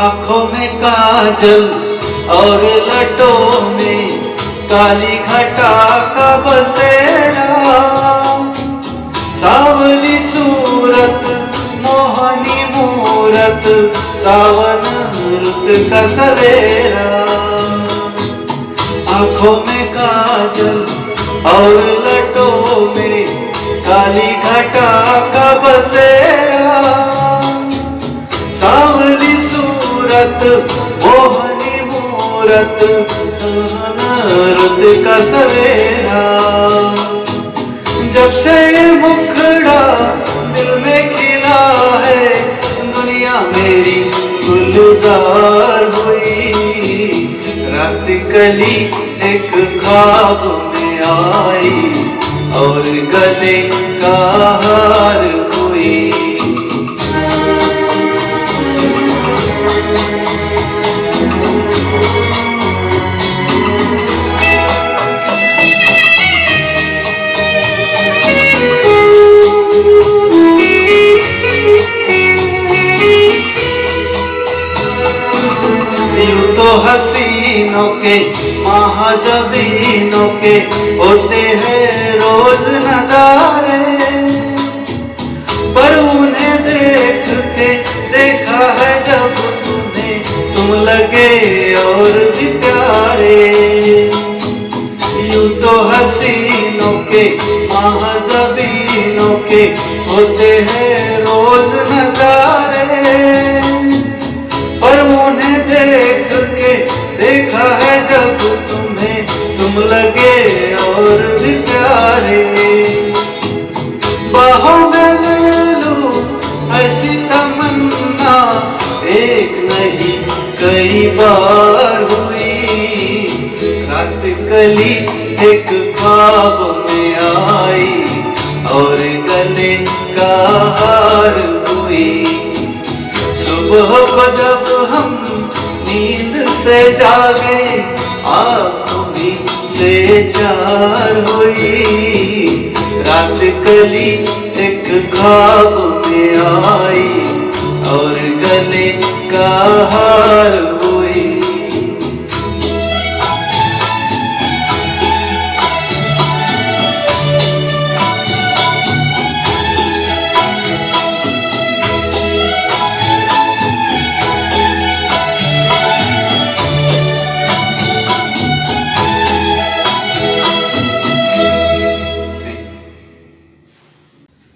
आँखों में काजल और लटों में काली घटा का बसेरा। सावली सूरत मोहनी मूरत, सावन रुत का सवेरा। आँखों में काजल और लटों में काली घटा का बसेरा। सावली सूरत मोहनी मूरत, रुत का सवेरा। जब से ये मुखड़ा दिल में खिला है, दुनिया मेरी गुलजार हुई। रात कली एक ख्वाब में आई और गले का हार हुई। तो हसीनों के महाजबीनों के होते हैं रोज नजारे, पर उन्हें देख के देखा है जब तुम्हें, तुम लगे और भी प्यारे। यूं तो हसीनों के महाजबीनों के होते हैं रोज नजारे, पर उन्हें देख के देखा है जब तुम्हें, तुम लगे और भी प्यारे। बाहों में ले लूं ऐसी तमन्ना, एक नहीं कई बार हुई। रात कली एक ख्वाब में आई और गले का हार हुई। सुबह को जब हम नींद से से जागे आँखों से चार हुई, रात कली एक ख्वाब में आई और गले का हार हुई।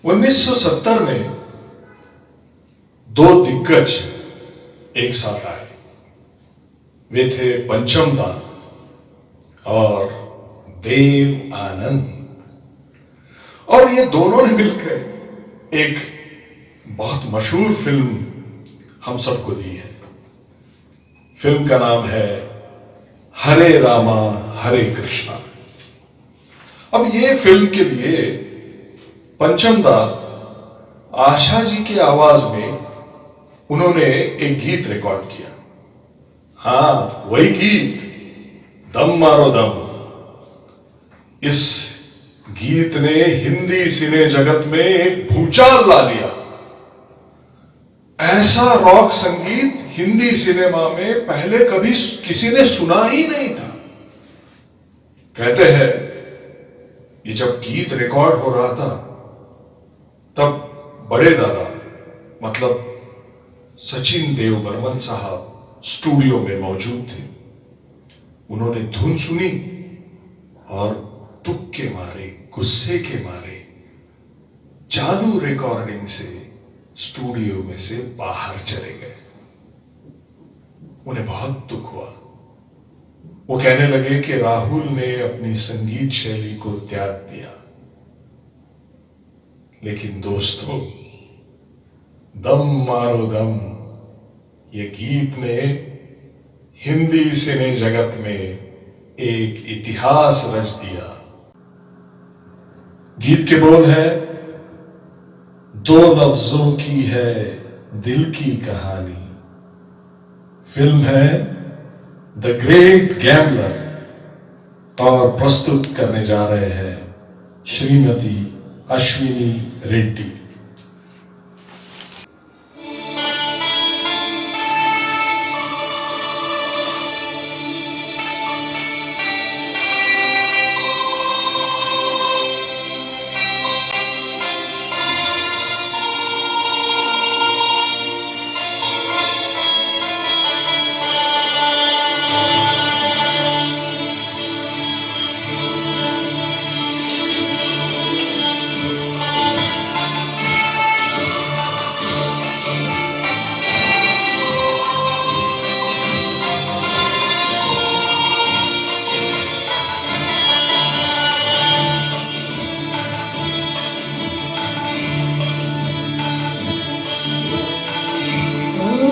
उन्नीस सौ 1970 में दो दिग्गज एक साथ आए। वे थे पंचम दा और देव आनंद, और ये दोनों ने मिलकर एक बहुत मशहूर फिल्म हम सबको दी है। फिल्म का नाम है हरे रामा हरे कृष्णा। अब ये फिल्म के लिए पंचम दा आशा जी की आवाज में उन्होंने एक गीत रिकॉर्ड किया। हां, वही गीत दम मारो दम। इस गीत ने हिंदी सिने जगत में एक भूचाल ला दिया। ऐसा रॉक संगीत हिंदी सिनेमा में पहले कभी किसी ने सुना ही नहीं था। कहते हैं ये जब गीत रिकॉर्ड हो रहा था तब बड़े दादा मतलब सचिन देव बर्मन साहब स्टूडियो में मौजूद थे। उन्होंने धुन सुनी और दुख के मारे, गुस्से के मारे चालू रिकॉर्डिंग से स्टूडियो में से बाहर चले गए। उन्हें बहुत दुख हुआ। वो कहने लगे कि राहुल ने अपनी संगीत शैली को त्याग दिया। लेकिन दोस्तों, दम मारो दम ये गीत ने हिंदी सिने जगत में एक इतिहास रच दिया। गीत के बोल है, दो लफ्जों की है दिल की कहानी। फिल्म है द ग्रेट गैम्बलर और प्रस्तुत करने जा रहे हैं श्रीमती अश्विनी रेड्डी।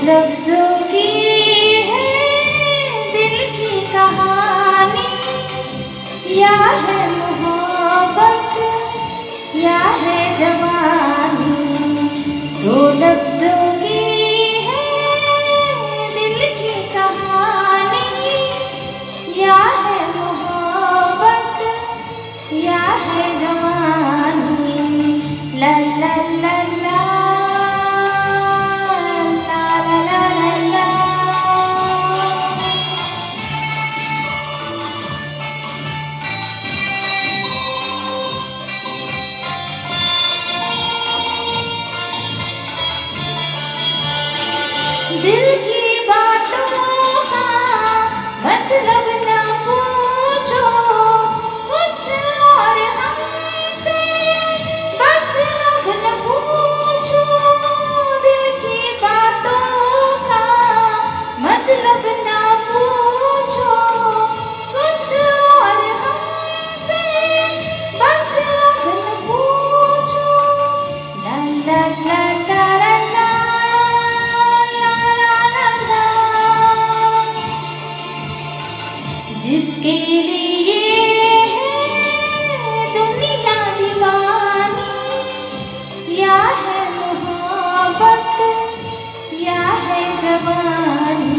लफ्जों की है दिल की कहानी, या है मोहब्बत या है जवानी। दो लफ्जों की है दिल की कहानी, या है मोहब्बत या है जवानी। ला ला ला ला दिल की बातों का मतलब न पूछो कुछ और हमसे, बस अब न पूछो। दिल की बातों का मतलब न पूछो कुछ और हमसे, बस अब न पूछो। ला ला ला ला ला जिसके लिए है दुनिया दीवानी, या है मोहब्बत या है जवानी।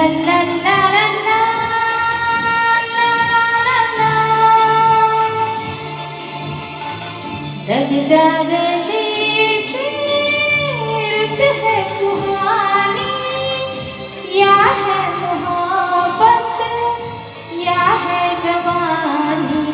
ला ला ला रग जा गले से रुत है सुहानी या है मोहब्बत या है जवानी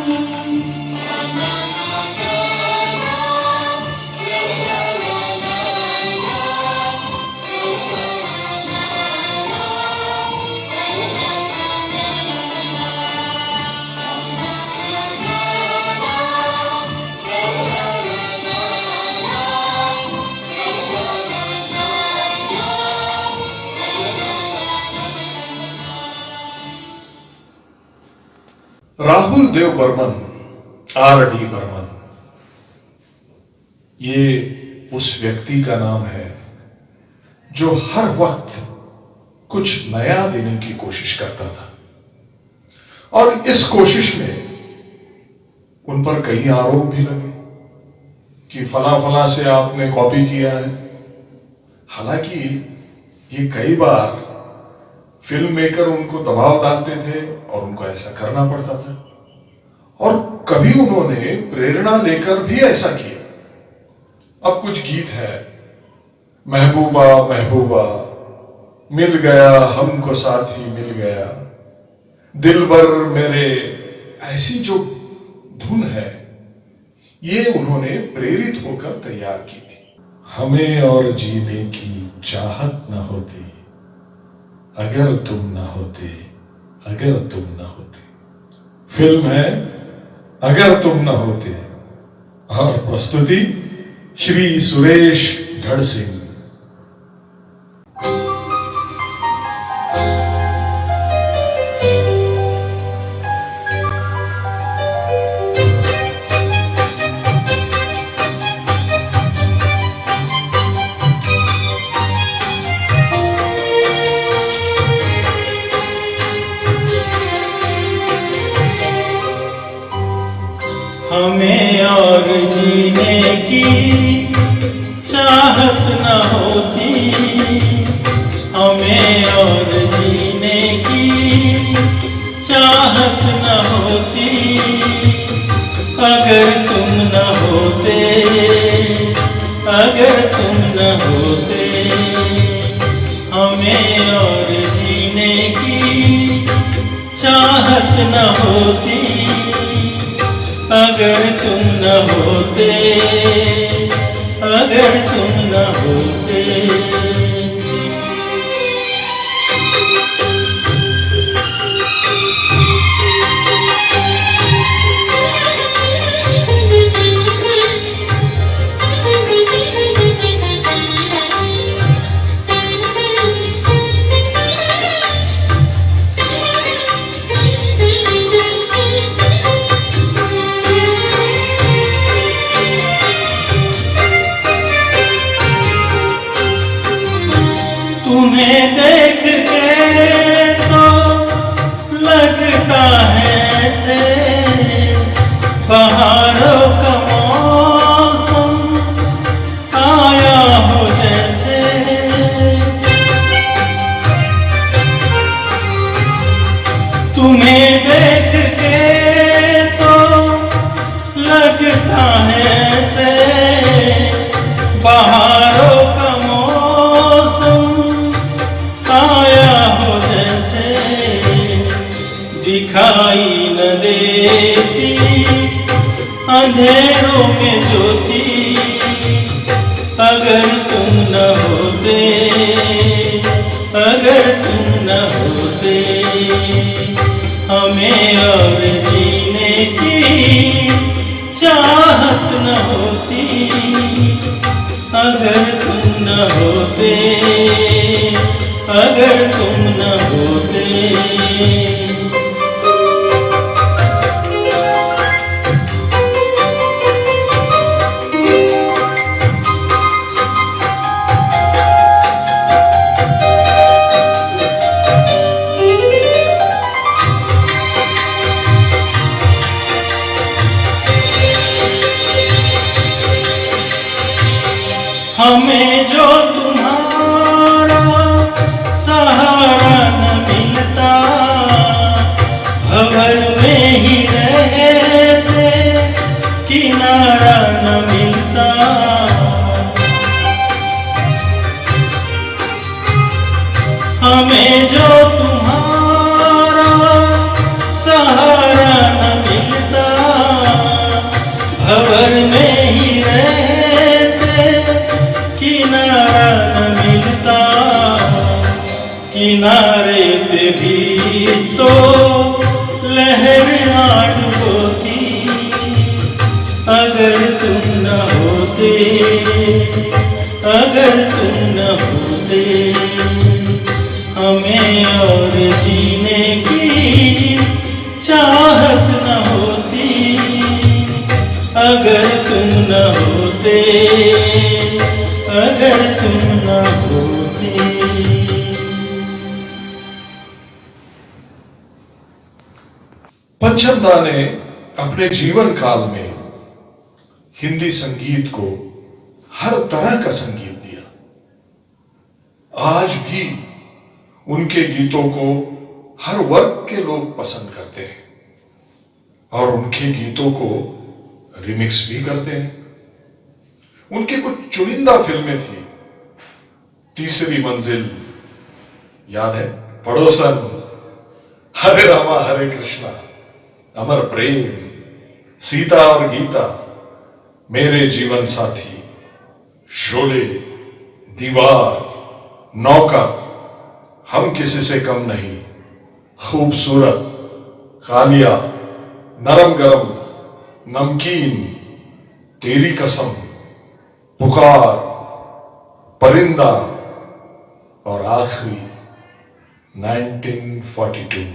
राहुल देव बर्मन, R.D. बर्मन, ये उस व्यक्ति का नाम है जो हर वक्त कुछ नया देने की कोशिश करता था और इस कोशिश में उन पर कई आरोप भी लगे कि फला फला से आपने कॉपी किया है। हालांकि ये कई बार फिल्म मेकर उनको दबाव डालते थे और उनको ऐसा करना पड़ता था और कभी उन्होंने प्रेरणा लेकर भी ऐसा किया। अब कुछ गीत है, महबूबा महबूबा मिल गया हमको साथी मिल गया, दिलबर मेरे, ऐसी जो धुन है ये उन्होंने प्रेरित होकर तैयार की थी। हमें और जीने की चाहत न होती अगर तुम न होते, अगर तुम न होते। फिल्म है अगर तुम न होते और प्रस्तुति श्री सुरेश गढ़सिंह। हमें और जीने की चाहत न होती, हमें और जीने की चाहत न होती अगर तुम न होते, अगर तुम न होते। हमें और जीने की चाहत न होती अगर तुम न होते, अगर तुम न होते। तुम्हें देख के तो लगता है ऐसे बहारों का मौसम आया हो जैसे। तुम्हें देख के तो लगता है ऐसे बहारों का दिखाई न देती अंधेरों में ज्योति अगर तुम न होते, अगर तुम न होते। हमें और जीने की चाहत न होती अगर तुम न होते, अगर तुम न होते। हमें जो तुम्हारा सहारा न हमें जो तुम्हारा सहारा न मिलता, भंवर में ही रहते किनारा न मिलता, किनारे पे भी तो लहर आड़ होती, अगर तुम न होते, अगर तुम न होते, हमें और जीने की चाहत न होती, अगर तुम न होते, अगर तुम न होते। पंचमदा ने अपने जीवन काल में हिंदी संगीत को हर तरह का संगीत दिया। आज भी उनके गीतों को हर वर्ग के लोग पसंद करते हैं और उनके गीतों को रिमिक्स भी करते हैं। उनकी कुछ चुनिंदा फिल्में थी, तीसरी मंजिल याद है, पड़ोसन, हरे रामा हरे कृष्णा, अमर प्रेम, सीता और गीता, मेरे जीवन साथी, शोले, दीवार, नौकर, हम किसी से कम नहीं, खूबसूरत, कालिया, नरम गरम, नमकीन, तेरी कसम, पुकार, परिंदा और आखिरी 1942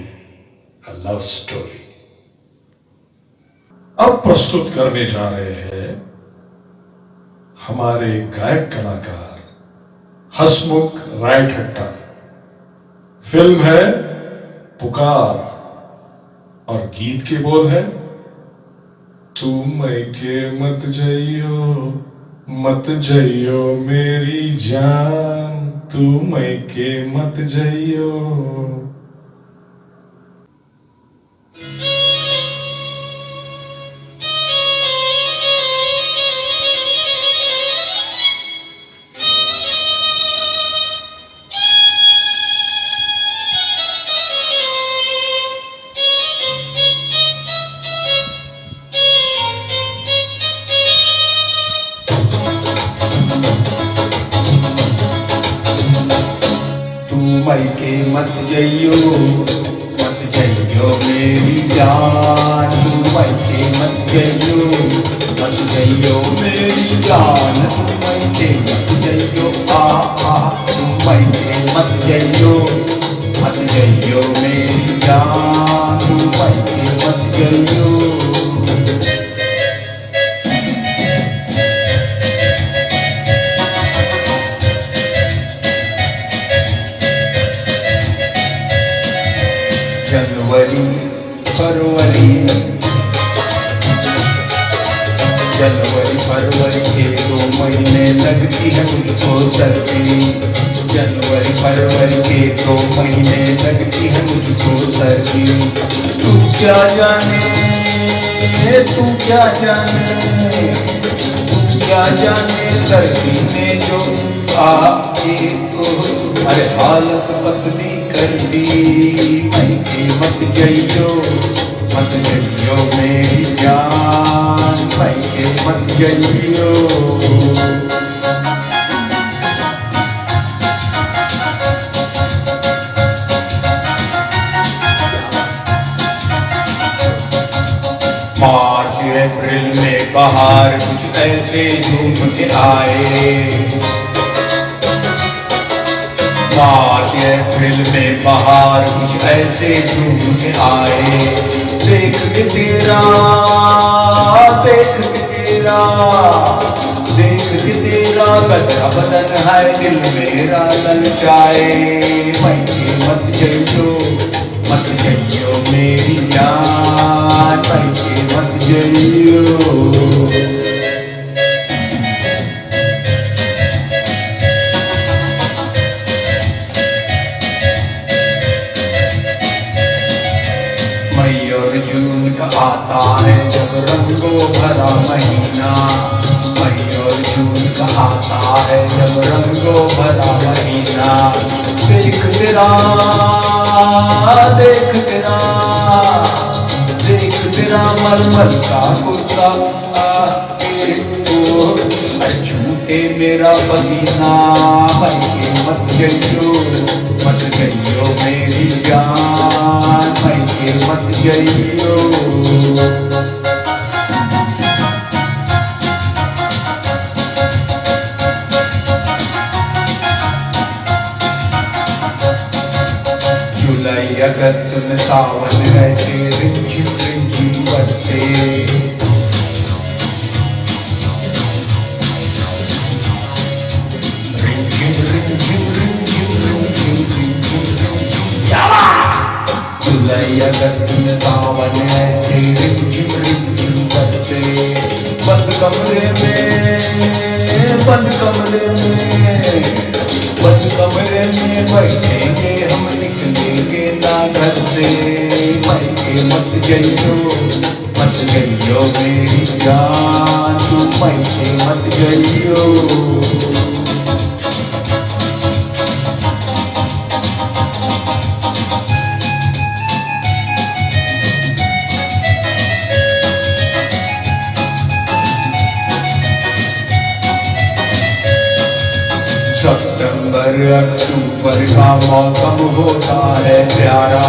अ लव स्टोरी। अब प्रस्तुत करने जा रहे हैं हमारे गायक कलाकार हसमुख रायठट्टा। फिल्म है पुकार और गीत के बोल है, तू मैके मत जइयो मेरी जान, तू मैके मत जइयो। मैके मत जइयो मेरी जान, तू मैके मत जइयो मेरी जान, तू मैके मत जइयो, तू मैके मत जइयो मेरी जान, तू मैके मत जइयो। जनवरी फरवरी के 2 महीने लगती है मुझको सर्दी, जनवरी फरवरी के 2 महीने लगती है मुझको सर्दी। तू क्या जाने सर्दी में जो आके तो अरे हालत बदली कर दी। मैके मत जइयो मेरी जान, मैके मत जइयो। मार्च अप्रैल में बाहर कुछ ऐसे झूम के आए, मार्च अप्रैल में बाहर कुछ ऐसे झूम के आए। देख के तेरा गदरा बदन है, दिल मेरा ललचाए। मैके मत जइयो मेरी जान, मैके मत जइयो। मई और जून का आता है जब रंगों भरा महीना, मई और जून का आता है जब रंगों भरा महीना। देख तेरा देख तेरा देख तेरा मलमल का कुर्ता झूठे मेरा पसीना मन के मत गइयो मेरी जान मन के मत गइयो जुलाई अगस्त में सावन ऐसे रिमझिम रिमझिम बरसे जुलाई अगस्त में सावन ऐसे रिमझिम रिमझिम बरसे बंद कमरे में बंद कमरे में बैठेंगे हम निकलेंगे ना घर से मायके मत गइयो मेरी जान तू मायके मत गइयो सितंबर अक्टूबर का मौसम होता है प्यारा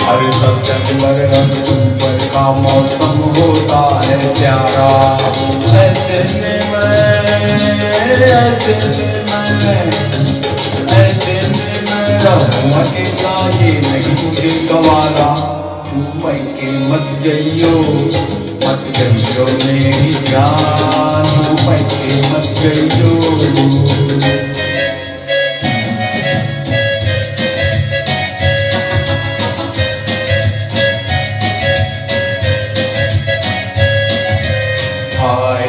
हर सितंबर अक्टूबर का मौसम होता है प्यारा ऐसे में मैं रहूं अकेला ये नहीं मुझे गवारा तू मायके मत गइयो मेरी जान तू मायके मत गइयो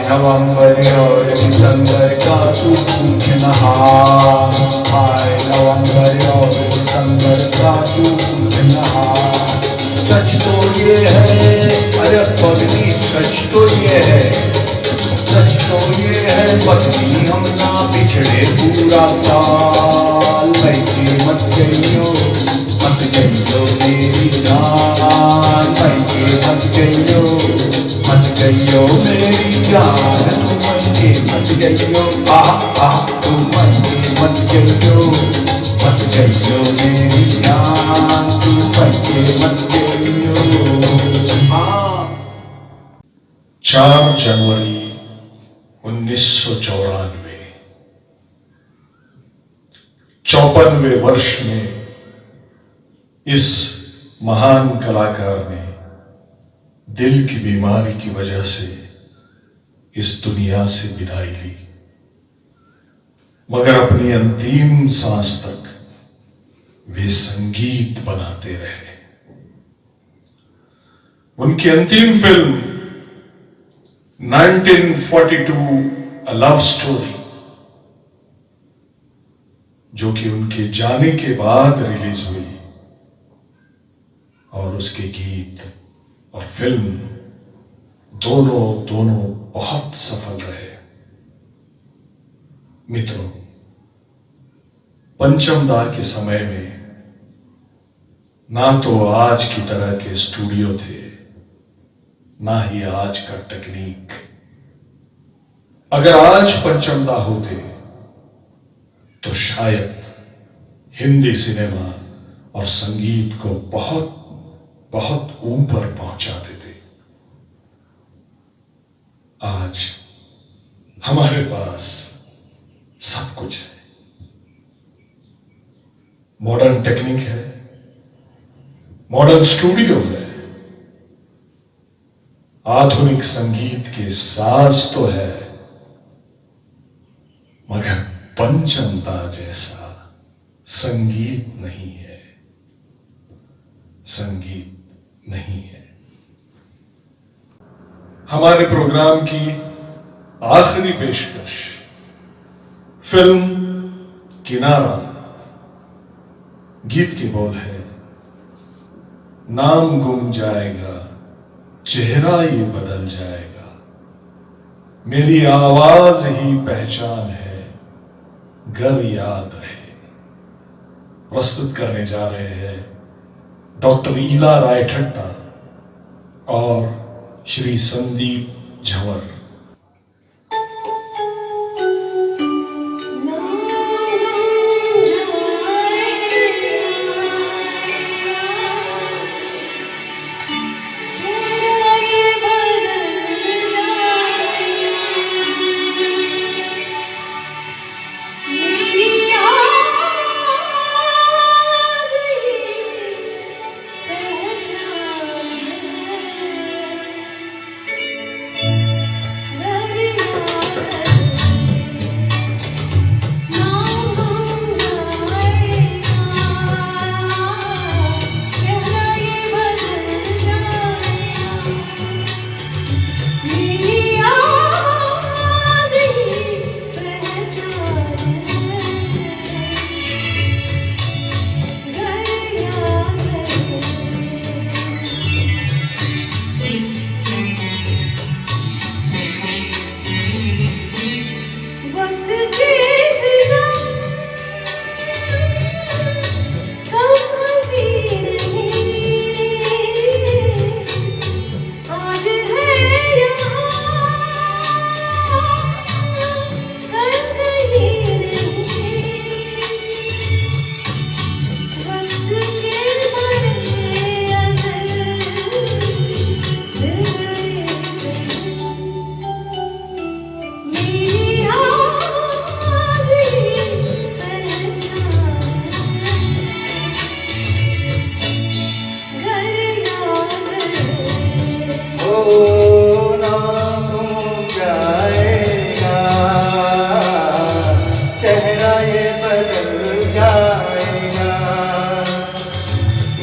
नवंबर और दिसंबर का तू पूछना हाय नवंबर और दिसंबर का तू पूछना सच तो ये है अरे पगली सच तो ये है पगली हम ना बिछड़े पूरा साल मायके मत गइयो मेरी जान मायके मत गइयो मेरी जान तू मायके मत गइयो तू मायके मत गइयो मेरी जान तू मायके मत गइयो 4 जनवरी 1994 54वें वर्ष में इस महान कलाकार ने दिल की बीमारी की वजह से इस दुनिया से विदाई ली मगर अपनी अंतिम सांस तक वे संगीत बनाते रहे। उनकी अंतिम फिल्म 1942 अ लव स्टोरी जो कि उनके जाने के बाद रिलीज हुई और उसके गीत और फिल्म दोनों बहुत सफल रहे। मित्रों, पंचम दा के समय में ना तो आज की तरह के स्टूडियो थे ना ही आज का टेक्निक। अगर आज पंचम दा होते तो शायद हिंदी सिनेमा और संगीत को बहुत बहुत ऊपर पहुंचा देते। आज हमारे पास सब कुछ है, मॉडर्न टेक्निक है, मॉडर्न स्टूडियो है, आधुनिक संगीत के साज तो है, मगर पंचम दा जैसा संगीत नहीं है, संगीत नहीं है। हमारे प्रोग्राम की आखिरी पेशकश फिल्म किनारा। गीत की बोल है, नाम गुम जाएगा, चेहरा ये बदल जाएगा, मेरी आवाज ही पहचान है, गर याद रहे। प्रस्तुत करने जा रहे हैं डॉक्टर ईला राय ठट्टा और श्री संदीप झंवर।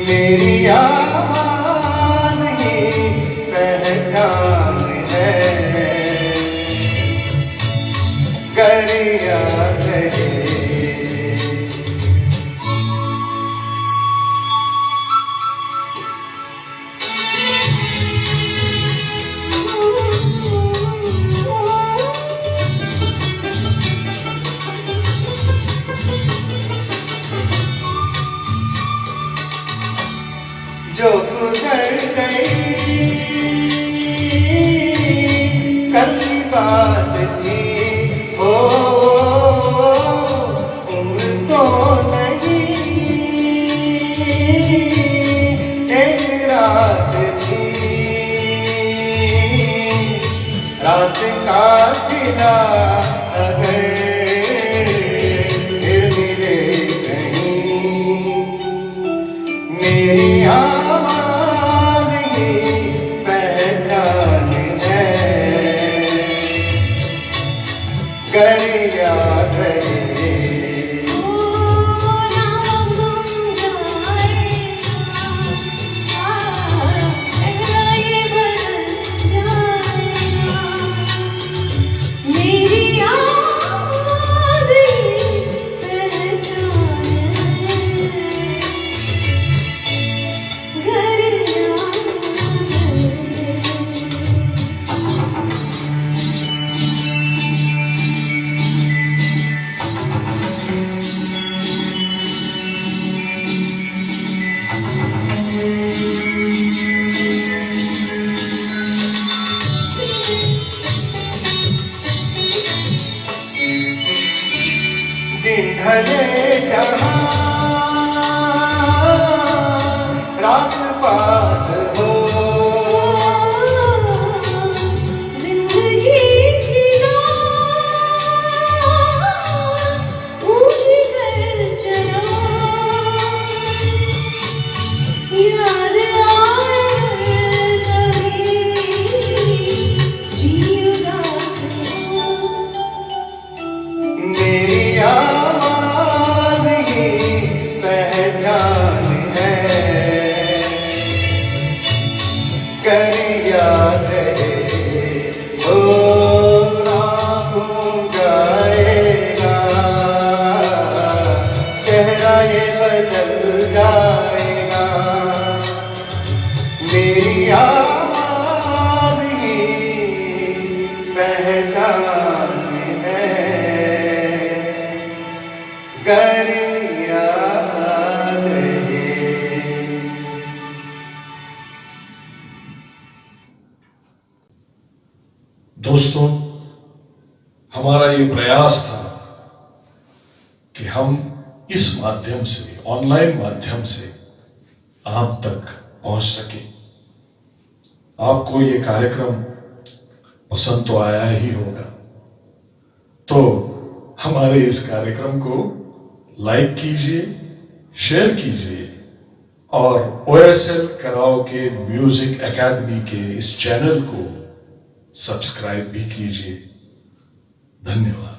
मेरी आवाज ही पहचान है, गर याद रहे। जो गुजर गई कल की बात थी, हो उम्र तो नहीं एक रात थी, रात का सिला अगर फिर मिले कहीं, मेरी आवाज ही पहचान है, गर याद रहे। दिन ढले जहाँ रात पास हो, जिंदगी की राह ऊंची कर चला, याद आए कभी जी उदास हो, मेरी आवाज ही पहचान है, गर याद रहे। ना हो जाएगा, चेहरा ये बदल जाएगा, मेरी आवाज़ ही पहचान है, गर याद रहे। दोस्तों, हमारा ये प्रयास था कि हम इस माध्यम से, ऑनलाइन माध्यम से आप तक पहुंच सके। आपको ये कार्यक्रम पसंद तो आया ही होगा, तो हमारे इस कार्यक्रम को लाइक कीजिए, शेयर कीजिए और OSL कराओके म्यूजिक एकेडमी के इस चैनल को सब्सक्राइब भी कीजिए। धन्यवाद।